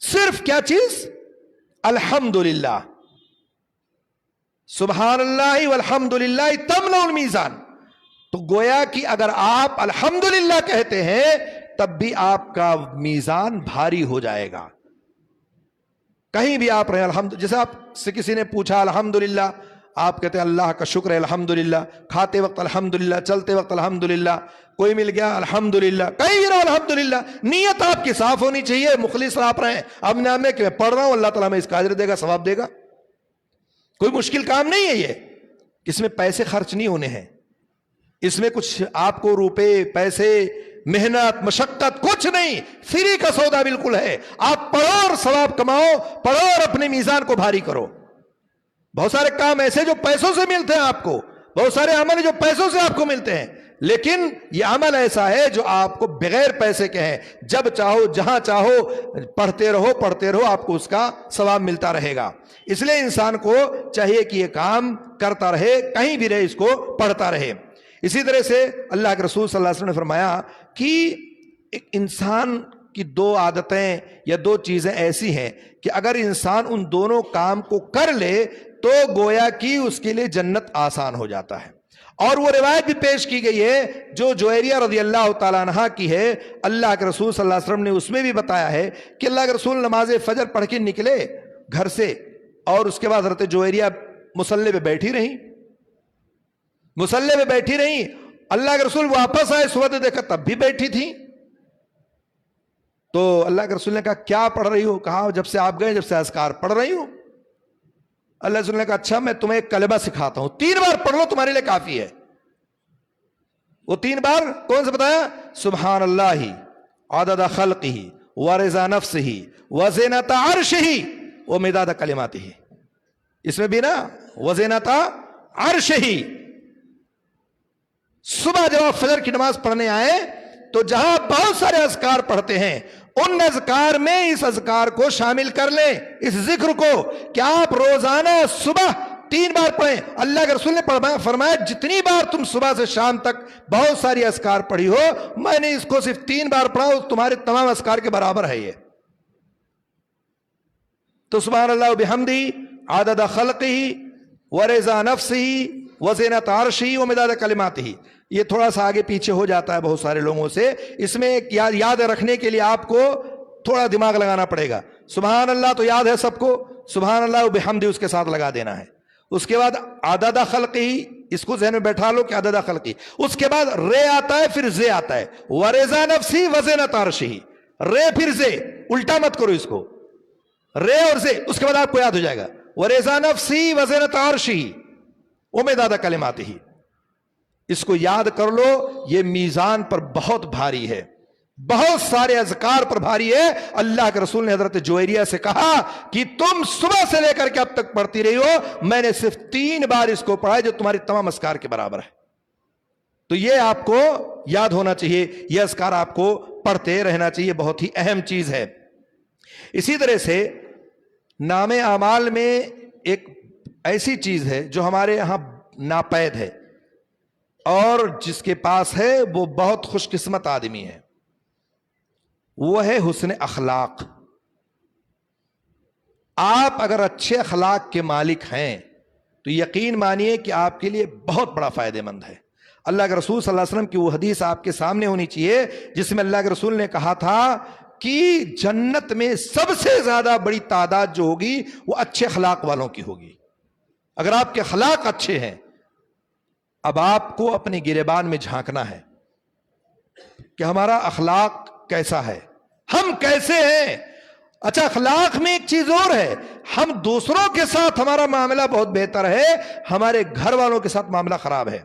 S1: صرف کیا چیز؟ الحمدللہ, سبحان اللہ والحمدللہ تملأ المیزان. تو گویا کہ اگر آپ الحمدللہ کہتے ہیں تب بھی آپ کا میزان بھاری ہو جائے گا. کہیں بھی آپ رہے الحمد, جیسے آپ سے کسی نے پوچھا الحمدللہ, آپ کہتے ہیں اللہ کا شکر ہے الحمدللہ, کھاتے وقت الحمدللہ, چلتے وقت الحمدللہ, کوئی مل گیا الحمدللہ, کہیں بھی رہو الحمدللہ. نیت آپ کی صاف ہونی چاہیے, مخلص آپ رہیں, اب نام ہے کہ میں پڑھ رہا ہوں اللہ تعالیٰ میں اس کا اجر دے گا, ثواب دے گا. کوئی مشکل کام نہیں ہے یہ, اس میں پیسے خرچ نہیں ہونے ہیں, اس میں کچھ آپ کو روپے پیسے محنت مشقت کچھ نہیں, فری کا سودا بالکل ہے. آپ پڑھو اور ثواب کماؤ, پڑھو اور اپنے میزان کو بھاری کرو. بہت سارے کام ایسے جو پیسوں سے ملتے ہیں آپ کو, بہت سارے عمل جو پیسوں سے آپ کو ملتے ہیں, لیکن یہ عمل ایسا ہے جو آپ کو بغیر پیسے کے ہیں, جب چاہو جہاں چاہو پڑھتے رہو آپ کو اس کا ثواب ملتا رہے گا. اس لیے انسان کو چاہیے کہ یہ کام کرتا رہے, کہیں بھی رہے اس کو پڑھتا رہے. اسی طرح سے اللہ کے رسول صلی اللہ علیہ وسلم نے فرمایا کہ ایک انسان کی دو عادتیں یا دو چیزیں ایسی ہیں کہ اگر انسان ان دونوں کام کو کر لے تو گویا کہ اس کے لیے جنت آسان ہو جاتا ہے. اور وہ روایت بھی پیش کی گئی ہے جو جویریہ رضی اللہ تعالیٰ عنہ کی ہے. اللہ کے رسول صلی اللہ علیہ وسلم نے اس میں بھی بتایا ہے کہ اللہ کے رسول نماز فجر پڑھ کے نکلے گھر سے, اور اس کے بعد حضرت جویریہ مصلی پہ بیٹھی رہیں, مصلی پہ بیٹھی رہیں. اللہ کے رسول واپس آئے, صبح نے دیکھا تب بھی بیٹھی تھی. تو اللہ کے رسول نے کہا کیا پڑھ رہی ہو؟ کہا جب سے آپ گئے جب سے اذکار پڑھ رہی ہوں. اللہ کے رسول نے کہا اچھا میں تمہیں ایک کلمہ سکھاتا ہوں, 3 بار پڑھ لو تمہارے لیے کافی ہے. وہ 3 بار کون سے بتایا؟ سبحان اللہ عدد خلقہ ورضا نفسہ وزنۃ عرشہ ومداد کلماتہ. اس میں بھی نا وزنۃ عرشہ. صبح جب آپ فجر کی نماز پڑھنے آئے تو جہاں بہت سارے اذکار پڑھتے ہیں ان اذکار میں اس اذکار کو شامل کر لیں, اس ذکر کو, کہ آپ روزانہ صبح 3 بار پڑھیں. اللہ کے رسول نے فرمایا جتنی بار تم صبح سے شام تک بہت ساری اذکار پڑھی ہو, میں نے اس کو صرف 3 بار پڑھا, تمہارے تمام اذکار کے برابر ہے یہ. تو سبحان اللہ بحمدہ عدد خلقہ ورضا نفسہ وزنۃ عرشہ ومداد کلماتہ. یہ تھوڑا سا آگے پیچھے ہو جاتا ہے بہت سارے لوگوں سے, اس میں یاد رکھنے کے لیے آپ کو تھوڑا دماغ لگانا پڑے گا. سبحان اللہ تو یاد ہے سب کو, سبحان اللہ بحمدہ اس کے ساتھ لگا دینا ہے. اس کے بعد عدد خلقہ, اس کو ذہن میں بیٹھا لو کہ عدد خلقہ. اس کے بعد رے آتا ہے, پھر زے آتا ہے, ورضا نفسی وزنۃ عرشہ. رے پھر زے, الٹا مت کرو اس کو, رے اور زے, اس کے بعد آپ کو یاد ہو جائے گا ورضا نفسی وزنۃ عرشہ ومداد کلماتہ. اس کو یاد کر لو, یہ میزان پر بہت بھاری ہے, بہت سارے اذکار پر بھاری ہے. اللہ کے رسول نے حضرت جویریہ سے کہا کہ تم صبح سے لے کر کے اب تک پڑھتی رہی ہو, میں نے صرف 3 بار اس کو پڑھا ہے جو تمہاری تمام اذکار کے برابر ہے. تو یہ آپ کو یاد ہونا چاہیے, یہ اذکار آپ کو پڑھتے رہنا چاہیے, بہت ہی اہم چیز ہے. اسی طرح سے نام اعمال میں ایک ایسی چیز ہے جو ہمارے یہاں ناپید ہے, اور جس کے پاس ہے وہ بہت خوش قسمت آدمی ہے, وہ ہے حسن اخلاق. آپ اگر اچھے اخلاق کے مالک ہیں تو یقین مانیے کہ آپ کے لیے بہت بڑا فائدہ مند ہے. اللہ کے رسول صلی اللہ علیہ وسلم کی وہ حدیث آپ کے سامنے ہونی چاہیے جس میں اللہ کے رسول نے کہا تھا کہ جنت میں سب سے زیادہ بڑی تعداد جو ہوگی وہ اچھے اخلاق والوں کی ہوگی. اگر آپ کے اخلاق اچھے ہیں, اب آپ کو اپنے گریبان میں جھانکنا ہے کہ ہمارا اخلاق کیسا ہے, ہم کیسے ہیں. اچھا اخلاق میں ایک چیز اور ہے, ہم دوسروں کے ساتھ ہمارا معاملہ بہت بہتر ہے، ہمارے گھر والوں کے ساتھ معاملہ خراب ہے،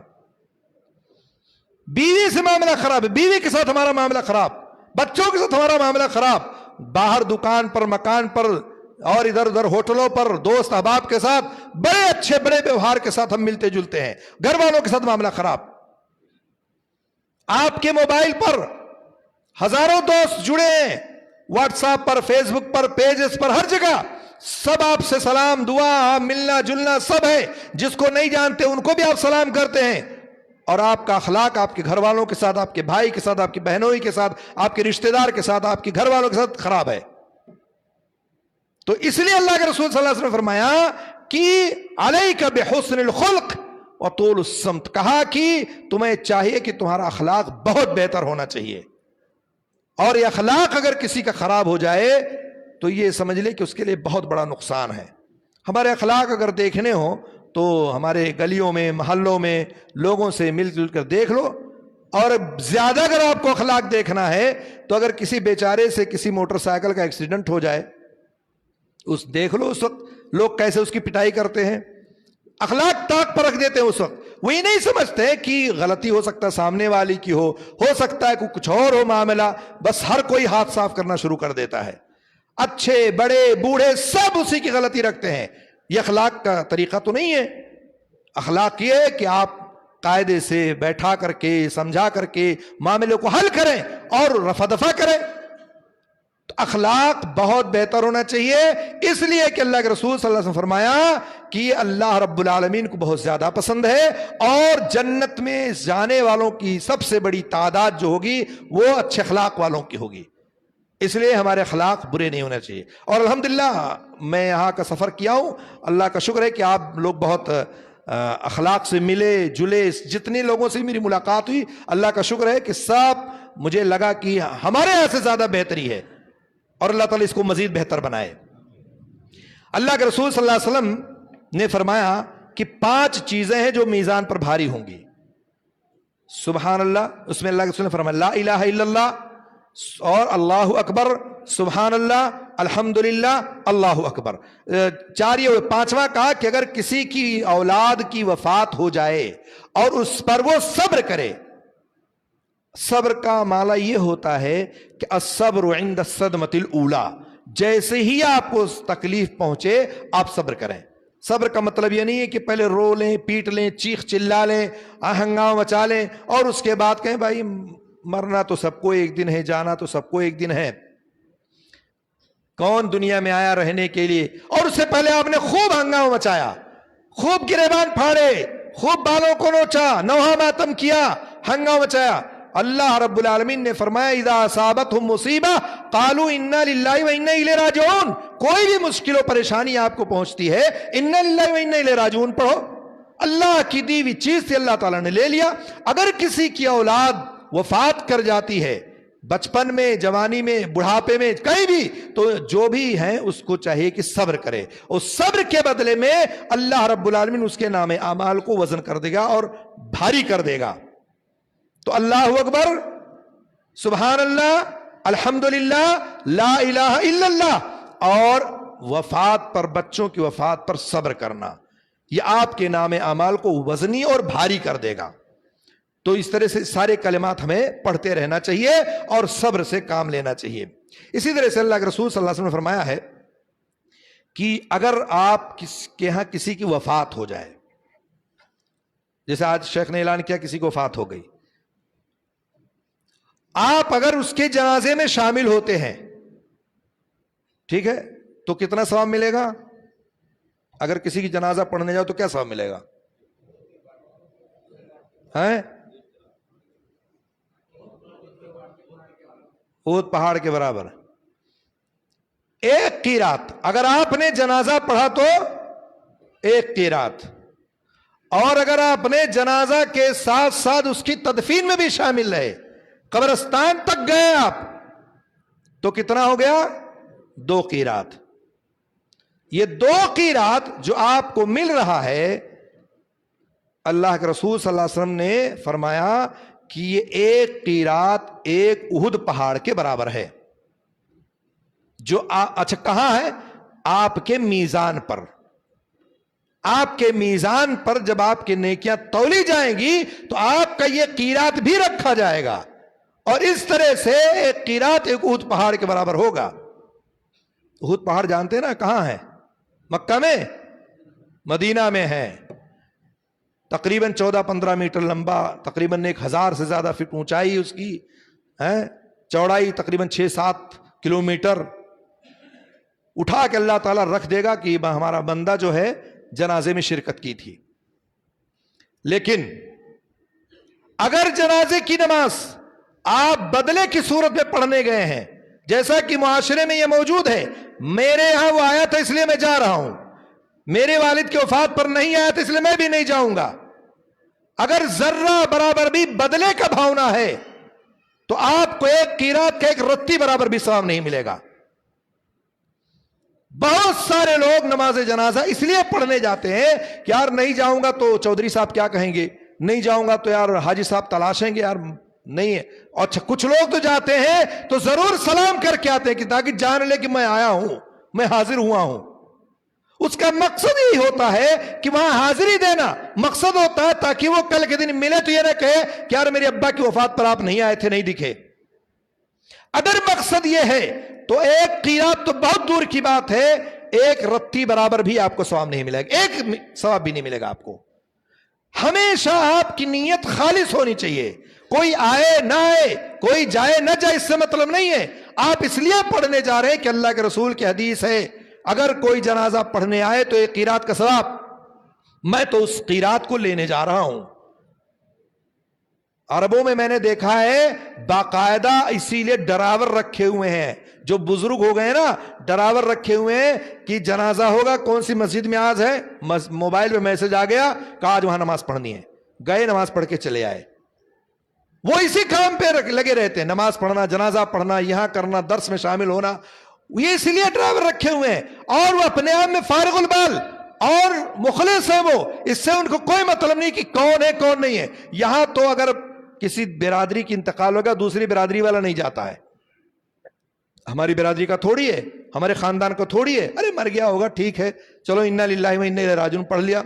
S1: بیوی سے معاملہ خراب ہے، بیوی کے ساتھ ہمارا معاملہ خراب، بچوں کے ساتھ ہمارا معاملہ خراب، باہر دکان پر، مکان پر اور ادھر ادھر ہوٹلوں پر دوست احباب کے ساتھ بڑے اچھے بڑے ویوہار کے ساتھ ہم ملتے جلتے ہیں، گھر والوں کے ساتھ معاملہ خراب۔ آپ کے موبائل پر ہزاروں دوست جڑے ہیں، واٹس ایپ پر، فیس بک پر، پیجز پر، ہر جگہ سب آپ سے سلام دعا ملنا جلنا سب ہے، جس کو نہیں جانتے ان کو بھی آپ سلام کرتے ہیں، اور آپ کا اخلاق آپ کے گھر والوں کے ساتھ، آپ کے بھائی کے ساتھ، آپ کی بہنوئی کے ساتھ، آپ کے رشتہ دار کے ساتھ، آپ کے گھر والوں کے ساتھ خراب ہے۔ تو اس لیے اللہ کے رسول صلی اللہ علیہ وسلم نے فرمایا کہ علیک بحسن الخلق وطول السمت، کہا کہ تمہیں چاہیے کہ تمہارا اخلاق بہت بہتر ہونا چاہیے، اور یہ اخلاق اگر کسی کا خراب ہو جائے تو یہ سمجھ لے کہ اس کے لیے بہت بڑا نقصان ہے۔ ہمارے اخلاق اگر دیکھنے ہوں تو ہمارے گلیوں میں، محلوں میں لوگوں سے مل جل کر دیکھ لو، اور زیادہ اگر آپ کو اخلاق دیکھنا ہے تو اگر کسی بیچارے سے کسی موٹر سائیکل کا ایکسیڈنٹ ہو جائے، دیکھ لو اس وقت لوگ کیسے اس کی پٹائی کرتے ہیں، اخلاق طاق پر رکھ دیتے ہیں۔ اس وقت وہ یہ نہیں سمجھتے کہ غلطی ہو سکتا ہے سامنے والی کی ہو سکتا ہے کچھ اور ہو معاملہ، بس ہر کوئی ہاتھ صاف کرنا شروع کر دیتا ہے، اچھے بڑے بوڑھے سب اسی کی غلطی رکھتے ہیں۔ یہ اخلاق کا طریقہ تو نہیں ہے۔ اخلاق یہ ہے کہ آپ قاعدے سے بیٹھا کر کے، سمجھا کر کے معاملے کو حل کریں اور رفع دفع کریں۔ تو اخلاق بہت بہتر ہونا چاہیے، اس لیے کہ اللہ کے رسول صلی اللہ علیہ وسلم فرمایا کہ اللہ رب العالمین کو بہت زیادہ پسند ہے، اور جنت میں جانے والوں کی سب سے بڑی تعداد جو ہوگی وہ اچھے اخلاق والوں کی ہوگی۔ اس لیے ہمارے اخلاق برے نہیں ہونے چاہیے۔ اور الحمدللہ میں یہاں کا سفر کیا ہوں، اللہ کا شکر ہے کہ آپ لوگ بہت اخلاق سے ملے جلے، جتنے لوگوں سے میری ملاقات ہوئی اللہ کا شکر ہے کہ سب مجھے لگا کہ ہمارے یہاں سے زیادہ بہتری ہے، اور اللہ تعالیٰ اس کو مزید بہتر بنائے۔ اللہ کے رسول صلی اللہ علیہ وسلم نے فرمایا کہ 5 چیزیں ہیں جو میزان پر بھاری ہوں گی۔ سبحان اللہ، اس میں اللہ کے رسول نے فرمایا لا الہ الا اللہ، اور اللہ اکبر، سبحان اللہ، الحمدللہ، اللہ اکبر۔ 4 یہ ہوئے۔ 5واں کہا کہ اگر کسی کی اولاد کی وفات ہو جائے اور اس پر وہ صبر کرے، صبر کا معنی یہ ہوتا ہے کہ الصبر عند الصدمۃ الاولی، جیسے ہی آپ کو تکلیف پہنچے آپ صبر کریں۔ صبر کا مطلب یہ نہیں ہے کہ پہلے رو لیں، پیٹ لیں، چیخ چلا لیں، ہنگامہ مچا لیں، اور اس کے بعد کہیں بھائی مرنا تو سب کو ایک دن ہے، جانا تو سب کو ایک دن ہے، کون دنیا میں آیا رہنے کے لیے، اور اس سے پہلے آپ نے خوب ہنگامہ مچایا، خوب گریبان پھاڑے، خوب بالوں کو نوچا، نوحہ ماتم کیا، ہنگامہ مچایا۔ اللہ رب العالمین نے فرمایا اذا اصابتهم مصیبہ قالوا انا للہ وانا الیہ راجعون، کوئی بھی مشکل و پریشانی آپ کو پہنچتی ہے انا للہ وانا الیہ راجعون پڑھو، اللہ کی دی ہوئی چیز سے اللہ تعالیٰ نے لے لیا۔ اگر کسی کی اولاد وفات کر جاتی ہے، بچپن میں، جوانی میں، بڑھاپے میں، کہیں بھی، تو جو بھی ہیں اس کو چاہیے کہ صبر کرے، اور صبر کے بدلے میں اللہ رب العالمین اس کے نام اعمال کو وزن کر دے گا اور بھاری کر دے گا۔ تو اللہ اکبر، سبحان اللہ، الحمدللہ، لا الہ الا اللہ، اور وفات پر، بچوں کی وفات پر صبر کرنا، یہ آپ کے نام اعمال کو وزنی اور بھاری کر دے گا۔ تو اس طرح سے سارے کلمات ہمیں پڑھتے رہنا چاہیے اور صبر سے کام لینا چاہیے۔ اسی طرح سے اللہ کے رسول صلی اللہ علیہ وسلم نے فرمایا ہے کہ اگر آپ کے ہاں کسی کی وفات ہو جائے، جیسے آج شیخ نے اعلان کیا کسی کو وفات ہو گئی، آپ اگر اس کے جنازے میں شامل ہوتے ہیں، ٹھیک ہے، تو کتنا ثواب ملے گا؟ اگر کسی کی جنازہ پڑھنے جاؤ تو کیا ثواب ملے گا؟ احد پہاڑ کے برابر، 1 قیرات۔ اگر آپ نے جنازہ پڑھا تو 1 قیرات، اور اگر آپ نے جنازہ کے ساتھ ساتھ اس کی تدفین میں بھی شامل رہے، قبرستان تک گئے آپ، تو کتنا ہو گیا؟ 2 قیرات۔ یہ 2 قیرات جو آپ کو مل رہا ہے، اللہ کے رسول صلی اللہ علیہ وسلم نے فرمایا کہ یہ 1 قیرات 1 احد پہاڑ کے برابر ہے۔ جو اچھا کہاں ہے؟ آپ کے میزان پر، آپ کے میزان پر جب آپ کی نیکیاں تولی جائیں گی تو آپ کا یہ قیرات بھی رکھا جائے گا، اور اس طرح سے ایک قیرات ایک احد پہاڑ کے برابر ہوگا۔ احد پہاڑ جانتے ہیں نا کہاں ہے؟ مکہ میں، مدینہ میں ہے، تقریباً 14-15 میٹر لمبا، تقریباً 1000 سے زیادہ فٹ اونچائی اس کی ہے، چوڑائی تقریباً 6-7 کلومیٹر۔ اٹھا کے اللہ تعالیٰ رکھ دے گا کہ ہمارا بندہ جو ہے جنازے میں شرکت کی تھی۔ لیکن اگر جنازے کی نماز آپ بدلے کی صورت میں پڑھنے گئے ہیں، جیسا کہ معاشرے میں یہ موجود ہے، میرے یہاں وہ آیا تھا اس لیے میں جا رہا ہوں، میرے والد کی وفات پر نہیں آیا تھا اس لیے میں بھی نہیں جاؤں گا، اگر ذرہ برابر بھی بدلے کا بھاونا ہے تو آپ کو ایک قیرات کا ایک رتی برابر بھی ثواب نہیں ملے گا۔ بہت سارے لوگ نماز جنازہ اس لیے پڑھنے جاتے ہیں کہ یار نہیں جاؤں گا تو چودھری صاحب کیا کہیں گے، نہیں جاؤں گا تو یار حاجی صاحب تلاشیں گے، یار نہیں ہے۔ اور کچھ لوگ تو جاتے ہیں تو ضرور سلام کر کے آتے ہیں کہ تاکہ جان لے کہ میں آیا ہوں، میں حاضر ہوا ہوں۔ اس کا مقصد یہی ہوتا ہے کہ وہاں حاضری دینا مقصد ہوتا ہے تاکہ وہ کل کے دن ملے تو یہ نہ کہے کہ یار میرے ابا کی وفات پر آپ نہیں آئے تھے، نہیں دکھے۔ اگر مقصد یہ ہے تو ایک قیرات تو بہت دور کی بات ہے، ایک رتی برابر بھی آپ کو ثواب نہیں ملے گا، ایک ثواب بھی نہیں ملے گا آپ کو۔ ہمیشہ آپ کی نیت خالص ہونی چاہیے، کوئی آئے نہ آئے، کوئی جائے نہ جائے، اس سے مطلب نہیں ہے۔ آپ اس لیے پڑھنے جا رہے ہیں کہ اللہ کے رسول کی حدیث ہے اگر کوئی جنازہ پڑھنے آئے تو ایک قیرات کا ثواب، میں تو اس قیرات کو لینے جا رہا ہوں۔ عربوں میں نے دیکھا ہے باقاعدہ اسی لیے ڈراور رکھے ہوئے ہیں، جو بزرگ ہو گئے نا ڈراور رکھے ہوئے ہیں کہ جنازہ ہوگا کون سی مسجد میں آج ہے، موبائل پہ میسج آ گیا کہ آج وہاں نماز پڑھنی ہے، گئے نماز پڑھ کے چلے آئے۔ وہ اسی کام پہ لگے رہتے ہیں، نماز پڑھنا، جنازہ پڑھنا، یہاں کرنا، درس میں شامل ہونا، یہ اس لیے ڈرائیور رکھے ہوئے ہیں، اور وہ اپنے آپ میں فارغ البال اور مخلص ہے، وہ اس سے ان کو کوئی مطلب نہیں کہ کون ہے کون نہیں ہے۔ یہاں تو اگر کسی برادری کی انتقال ہوگا دوسری برادری والا نہیں جاتا ہے، ہماری برادری کا تھوڑی ہے، ہمارے خاندان کو تھوڑی ہے، ارے مر گیا ہوگا ٹھیک ہے چلو انا للہ و انا الیہ راجعون پڑھ لیا۔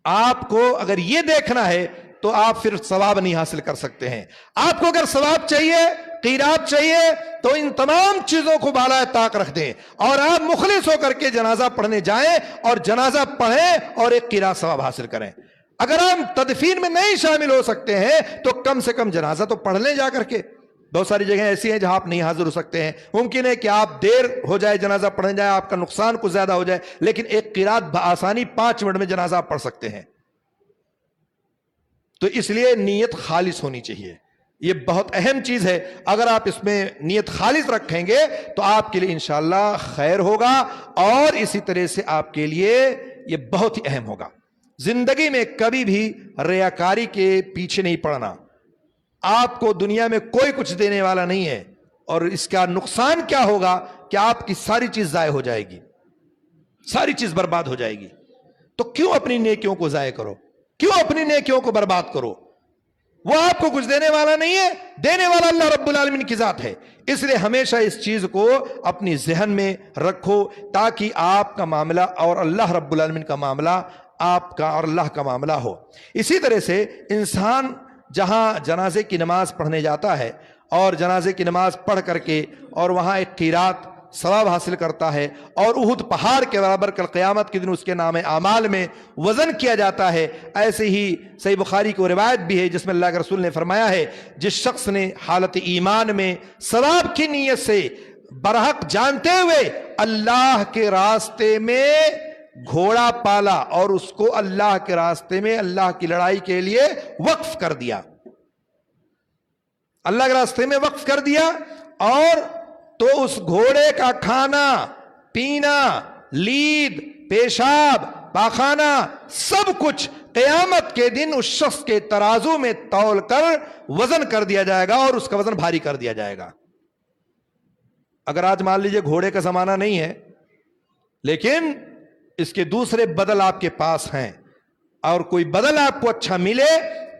S1: آپ کو اگر یہ دیکھنا ہے تو آپ پھر ثواب نہیں حاصل کر سکتے ہیں۔ آپ کو اگر ثواب چاہیے، قیرات چاہیے، تو ان تمام چیزوں کو بالائے طاق رکھ دیں اور آپ مخلص ہو کر کے جنازہ پڑھنے جائیں اور جنازہ پڑھیں اور ایک قیرات ثواب حاصل کریں۔ اگر آپ تدفین میں نہیں شامل ہو سکتے ہیں تو کم سے کم جنازہ تو پڑھ لیں جا کر کے۔ بہت ساری جگہیں ایسی ہیں جہاں آپ نہیں حاضر ہو سکتے ہیں، ممکن ہے کہ آپ دیر ہو جائے جنازہ پڑھنے جائے، آپ کا نقصان کچھ زیادہ ہو جائے، لیکن ایک قیرات بآسانی 5 منٹ میں جنازہ آپ پڑھ سکتے ہیں۔ تو اس لیے نیت خالص ہونی چاہیے، یہ بہت اہم چیز ہے۔ اگر آپ اس میں نیت خالص رکھیں گے تو آپ کے لیے انشاءاللہ خیر ہوگا، اور اسی طرح سے آپ کے لیے یہ بہت ہی اہم ہوگا۔ زندگی میں کبھی بھی ریاکاری کے پیچھے نہیں پڑنا۔ آپ کو دنیا میں کوئی کچھ دینے والا نہیں ہے، اور اس کا نقصان کیا ہوگا کہ آپ کی ساری چیز ضائع ہو جائے گی، ساری چیز برباد ہو جائے گی۔ تو کیوں اپنی نیکیوں کو ضائع کرو، کیوں اپنی نیکیوں کو برباد کرو؟ وہ آپ کو کچھ دینے والا نہیں ہے، دینے والا اللہ رب العالمین کی ذات ہے۔ اس لیے ہمیشہ اس چیز کو اپنی ذہن میں رکھو تاکہ آپ کا معاملہ اور اللہ رب العالمین کا معاملہ، آپ کا اور اللہ کا معاملہ ہو۔ اسی طرح سے انسان جہاں جنازے کی نماز پڑھنے جاتا ہے اور جنازے کی نماز پڑھ کر کے اور وہاں ایک قیرات ثواب حاصل کرتا ہے، اور احد پہاڑ کے برابر کل قیامت کے دن اس کے نام اعمال میں وزن کیا جاتا ہے۔ ایسے ہی صحیح بخاری کو روایت بھی ہے جس میں اللہ کے رسول نے فرمایا ہے جس شخص نے حالت ایمان میں ثواب کی نیت سے برحق جانتے ہوئے اللہ کے راستے میں گھوڑا پالا اور اس کو اللہ کے راستے میں اللہ کی لڑائی کے لیے وقف کر دیا، اللہ کے راستے میں وقف کر دیا، اور تو اس گھوڑے کا کھانا پینا، لید، پیشاب، پاخانہ، سب کچھ قیامت کے دن اس شخص کے ترازو میں تول کر وزن کر دیا جائے گا اور اس کا وزن بھاری کر دیا جائے گا۔ اگر آج مان لیجئے گھوڑے کا زمانہ نہیں ہے لیکن اس کے دوسرے بدل آپ کے پاس ہیں، اور کوئی بدل آپ کو اچھا ملے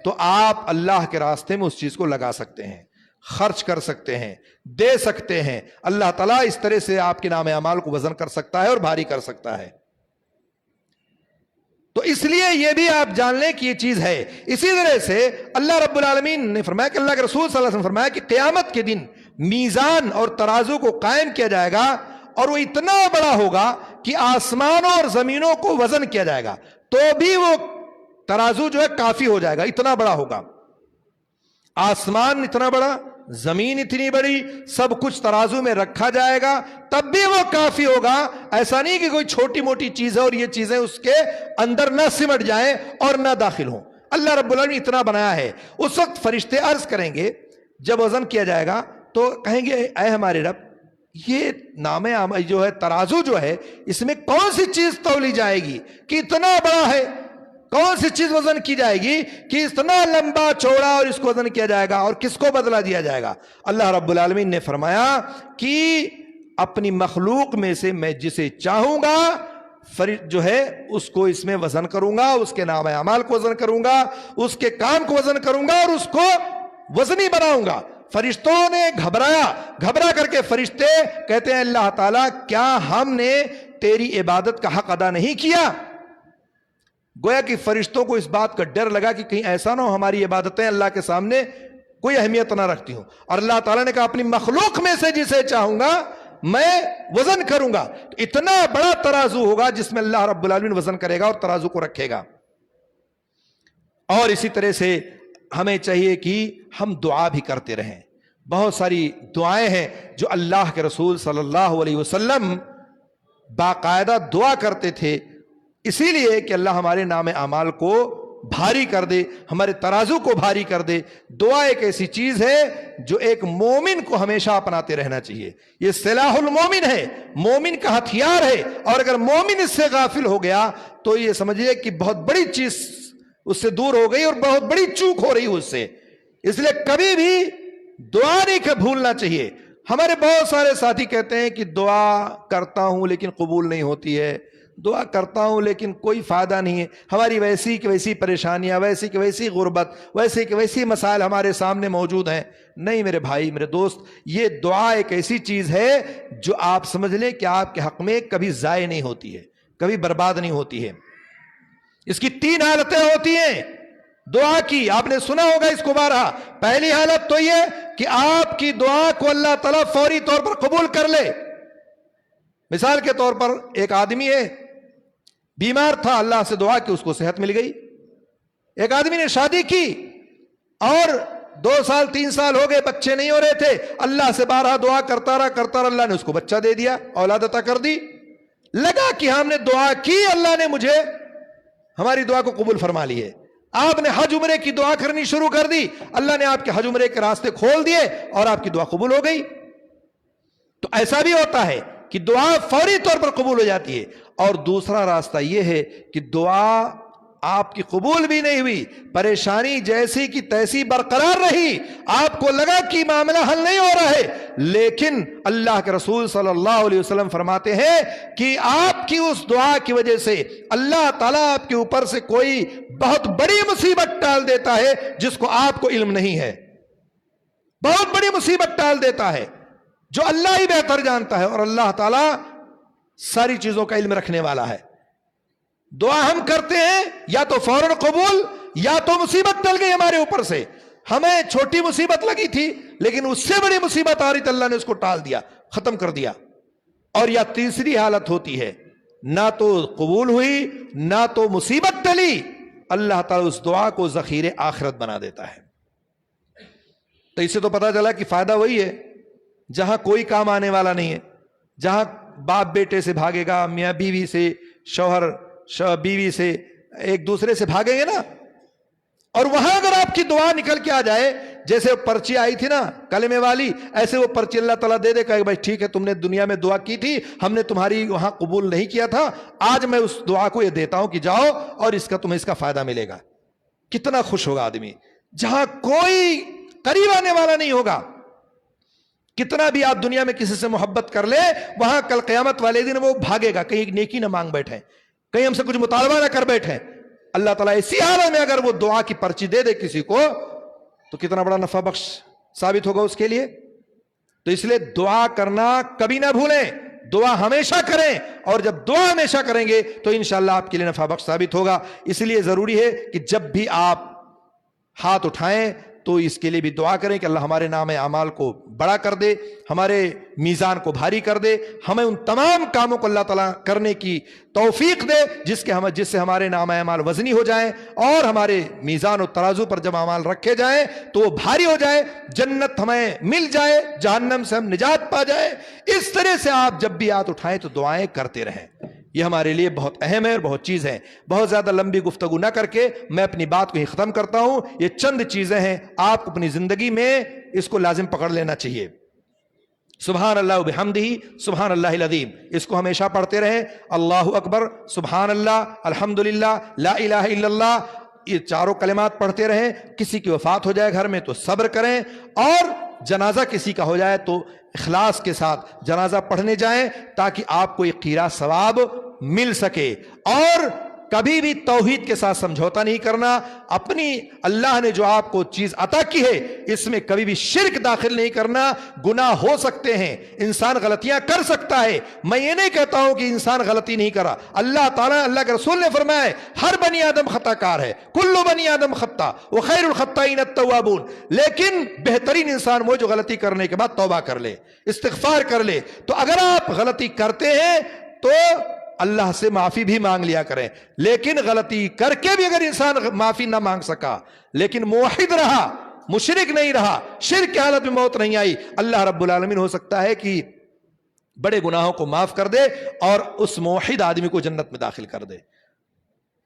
S1: تو آپ اللہ کے راستے میں اس چیز کو لگا سکتے ہیں۔ خرچ کر سکتے ہیں، دے سکتے ہیں. اللہ تعالیٰ اس طرح سے آپ کے نام اعمال کو وزن کر سکتا ہے اور بھاری کر سکتا ہے. تو اس لیے یہ بھی آپ جان لیں کہ یہ چیز ہے. اسی طرح سے اللہ رب العالمین نے فرمایا کہ اللہ کے رسول صلی اللہ علیہ وسلم فرمایا کہ قیامت کے دن میزان اور ترازو کو قائم کیا جائے گا اور وہ اتنا بڑا ہوگا کہ آسمانوں اور زمینوں کو وزن کیا جائے گا تو بھی وہ ترازو جو ہے کافی ہو جائے گا. اتنا بڑا ہوگا، آسمان اتنا بڑا، زمین اتنی بڑی، سب کچھ ترازو میں رکھا جائے گا تب بھی وہ کافی ہوگا. ایسا نہیں کہ کوئی چھوٹی موٹی چیز ہے اور یہ چیزیں اس کے اندر نہ سمٹ جائیں اور نہ داخل ہوں. اللہ رب العالمین اتنا بنایا ہے. اس وقت فرشتے عرض کریں گے جب وزن کیا جائے گا تو کہیں گے اے ہمارے رب، یہ نام جو ہے ترازو جو ہے اس میں کون سی چیز تولی جائے گی کہ اتنا بڑا ہے؟ کون سی چیز وزن کی جائے گی کہ اتنا لمبا چوڑا اور اس کو وزن کیا جائے گا اور کس کو بدلہ دیا جائے گا؟ اللہ رب العالمین نے فرمایا کہ اپنی مخلوق میں سے میں جسے چاہوں گا جو ہے اس کو اس میں وزن کروں گا، اس کے نام اعمال کو وزن کروں گا، اس کے کام کو وزن کروں گا اور اس کو وزنی بناؤں گا. فرشتوں نے گھبرا کر کے فرشتے کہتے ہیں اللہ تعالیٰ کیا ہم نے تیری عبادت کا حق ادا نہیں کیا؟ گویا کہ فرشتوں کو اس بات کا ڈر لگا کہ کہیں ایسا نہ ہو ہماری عبادتیں اللہ کے سامنے کوئی اہمیت نہ رکھتی ہوں. اور اللہ تعالیٰ نے کہا اپنی مخلوق میں سے جسے چاہوں گا میں وزن کروں گا. اتنا بڑا ترازو ہوگا جس میں اللہ رب العالمین وزن کرے گا اور ترازو کو رکھے گا. اور اسی طرح سے ہمیں چاہیے کہ ہم دعا بھی کرتے رہیں. بہت ساری دعائیں ہیں جو اللہ کے رسول صلی اللہ علیہ وسلم باقاعدہ دعا کرتے تھے، اسی لیے کہ اللہ ہمارے نام اعمال کو بھاری کر دے، ہمارے ترازو کو بھاری کر دے. دعا ایک ایسی چیز ہے جو ایک مومن کو ہمیشہ اپناتے رہنا چاہیے. یہ سلاح المومن ہے، مومن کا ہتھیار ہے، اور اگر مومن اس سے غافل ہو گیا تو یہ سمجھیے کہ بہت بڑی چیز اس سے دور ہو گئی اور بہت بڑی چوک ہو رہی اس سے. اس لیے کبھی بھی دعا نہیں بھولنا چاہیے. ہمارے بہت سارے ساتھی کہتے ہیں کہ دعا کرتا ہوں لیکن قبول نہیں ہوتی ہے، دعا کرتا ہوں لیکن کوئی فائدہ نہیں ہے، ہماری ویسی کی ویسی پریشانیاں، ویسی کی ویسی غربت، ویسی کی ویسی مسائل ہمارے سامنے موجود ہیں. نہیں میرے بھائی، میرے دوست، یہ دعا ایک ایسی چیز ہے جو آپ سمجھ لیں کہ آپ کے حق میں کبھی ضائع نہیں ہوتی ہے، کبھی برباد نہیں ہوتی ہے. اس کی 3 حالتیں ہوتی ہیں دعا کی، آپ نے سنا ہوگا اس کو بارہا. پہلی حالت تو یہ کہ آپ کی دعا کو اللہ تعالیٰ فوری طور پر قبول کر لے. مثال کے طور پر ایک آدمی ہے، بیمار تھا، اللہ سے دعا کی، اس کو صحت مل گئی. ایک آدمی نے شادی کی اور 2 سال 3 سال ہو گئے، بچے نہیں ہو رہے تھے، اللہ سے بارہا دعا کرتا رہا، اللہ نے اس کو بچہ دے دیا، اولاد عطا کر دی. لگا کہ ہم نے دعا کی، اللہ نے مجھے ہماری دعا کو قبول فرما لی ہے. آپ نے حج عمرے کی دعا کرنی شروع کر دی، اللہ نے آپ کے حج عمرے کے راستے کھول دیے اور آپ کی دعا قبول ہو گئی. تو ایسا بھی ہوتا ہے کہ دعا فوری طور پر قبول ہو جاتی ہے. اور دوسرا راستہ یہ ہے کہ دعا آپ کی قبول بھی نہیں ہوئی، پریشانی جیسی کی تیسی برقرار رہی، آپ کو لگا کہ معاملہ حل نہیں ہو رہا ہے، لیکن اللہ کے رسول صلی اللہ علیہ وسلم فرماتے ہیں کہ آپ کی اس دعا کی وجہ سے اللہ تعالیٰ آپ کے اوپر سے کوئی بہت بڑی مصیبت ٹال دیتا ہے جس کو آپ کو علم نہیں ہے. بہت بڑی مصیبت ٹال دیتا ہے جو اللہ ہی بہتر جانتا ہے، اور اللہ تعالیٰ ساری چیزوں کا علم رکھنے والا ہے. دعا ہم کرتے ہیں یا تو فوراً قبول یا تو مصیبت ٹل گئی ہمارے اوپر سے. ہمیں چھوٹی مصیبت لگی تھی لیکن اس سے بڑی مصیبت آ رہی تھی، اللہ نے اس کو ٹال دیا، ختم کر دیا. اور یا تیسری حالت ہوتی ہے، نہ تو قبول ہوئی نہ تو مصیبت ٹلی، اللہ تعالیٰ اس دعا کو ذخیرے آخرت بنا دیتا ہے. تو اس سے تو پتا چلا کہ فائدہ وہی ہے جہاں کوئی کام آنے والا نہیں ہے، جہاں باپ بیٹے سے بھاگے گا، میاں بیوی سے، شوہر بیوی سے، ایک دوسرے سے بھاگیں گے نا. اور وہاں اگر آپ کی دعا نکل کے آ جائے، جیسے پرچی آئی تھی نا کلمے والی، ایسے وہ پرچی اللہ تعالیٰ دے دے کہ بھائی ٹھیک ہے، تم نے دنیا میں دعا کی تھی، ہم نے تمہاری وہاں قبول نہیں کیا تھا، آج میں اس دعا کو یہ دیتا ہوں کہ جاؤ اور تمہیں اس کا فائدہ ملے گا. کتنا خوش ہوگا آدمی جہاں کوئی قریب آنے والا نہیں ہوگا. کتنا بھی آپ دنیا میں کسی سے محبت کر لے، وہاں کل قیامت والے دن وہ بھاگے گا، کہیں نیکی نہ مانگ بیٹھے، کہیں ہم سے کچھ مطالبہ نہ کر بیٹھے. اللہ تعالیٰ اسی حالت میں اگر وہ دعا کی پرچی دے دے کسی کو تو کتنا بڑا نفع بخش ثابت ہوگا اس کے لیے. تو اس لیے دعا کرنا کبھی نہ بھولیں, دعا ہمیشہ کریں, اور جب دعا ہمیشہ کریں گے تو انشاءاللہ آپ کے لیے نفع بخش ثابت ہوگا. اس لیے ضروری ہے کہ جب بھی آپ ہاتھ اٹھائیں تو اس کے لیے بھی دعا کریں کہ اللہ ہمارے نام اعمال کو بڑا کر دے, ہمارے میزان کو بھاری کر دے, ہمیں ان تمام کاموں کو اللہ تعالیٰ کرنے کی توفیق دے جس سے ہمارے نام اعمال وزنی ہو جائیں, اور ہمارے میزان و ترازو پر جب اعمال رکھے جائیں تو وہ بھاری ہو جائے, جنت ہمیں مل جائے, جہنم سے ہم نجات پا جائیں. اس طرح سے آپ جب بھی ہاتھ اٹھائیں تو دعائیں کرتے رہیں. یہ ہمارے لیے بہت اہم ہے اور بہت چیز ہے. بہت زیادہ لمبی گفتگو نہ کر کے میں اپنی بات کو ہی ختم کرتا ہوں. یہ چند چیزیں ہیں, آپ کو اپنی زندگی میں اس کو لازم پکڑ لینا چاہیے. سبحان اللہ وبحمدہ سبحان اللہ العظیم, اس کو ہمیشہ پڑھتے رہیں. اللہ اکبر, سبحان اللہ, الحمدللہ, لا الہ الا اللہ, یہ چاروں کلمات پڑھتے رہیں. کسی کی وفات ہو جائے گھر میں تو صبر کریں, اور جنازہ کسی کا ہو جائے تو اخلاص کے ساتھ جنازہ پڑھنے جائیں تاکہ آپ کو ایک قیراط ثواب مل سکے. اور کبھی بھی توحید کے ساتھ سمجھوتا نہیں کرنا. اپنی اللہ نے جو آپ کو چیز عطا کی ہے اس میں کبھی بھی شرک داخل نہیں کرنا. گناہ ہو سکتے ہیں, انسان غلطیاں کر سکتا ہے. میں یہ نہیں کہتا ہوں کہ انسان غلطی نہیں کرا. اللہ تعالیٰ, اللہ کے رسول نے فرمایا ہے ہر بنی آدم خطا کار ہے, کل بنی آدم خطا وخیر الخطائین التوابون. لیکن بہترین انسان وہ جو غلطی کرنے کے بعد توبہ کر لے, استغفار کر لے. تو اگر آپ غلطی کرتے ہیں تو اللہ سے معافی بھی مانگ لیا کریں. لیکن غلطی کر کے بھی اگر انسان معافی نہ مانگ سکا لیکن موحد رہا, مشرک نہیں رہا, شرک کی حالت میں موت نہیں آئی, اللہ رب العالمین ہو سکتا ہے کہ بڑے گناہوں کو معاف کر دے اور اس موحد آدمی کو جنت میں داخل کر دے.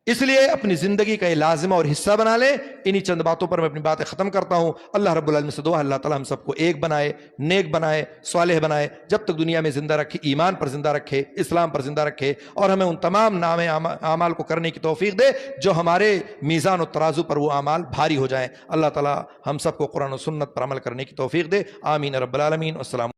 S1: اس لیے اپنی زندگی کا یہ لازمہ اور حصہ بنا لیں. انہی چند باتوں پر میں اپنی باتیں ختم کرتا ہوں. اللہ رب العالمین سے دعا اللہ تعالی ہم سب کو ایک بنائے, نیک بنائے, صالح بنائے, جب تک دنیا میں زندہ رکھے, ایمان پر زندہ رکھے, اسلام پر زندہ رکھے, اور ہمیں ان تمام نام اعمال کو کرنے کی توفیق دے جو ہمارے میزان و ترازو پر وہ اعمال بھاری ہو جائیں. اللہ تعالی ہم سب کو قرآن و سنت پر عمل کرنے کی توفیق دے. آمین رب العالمین. السلام.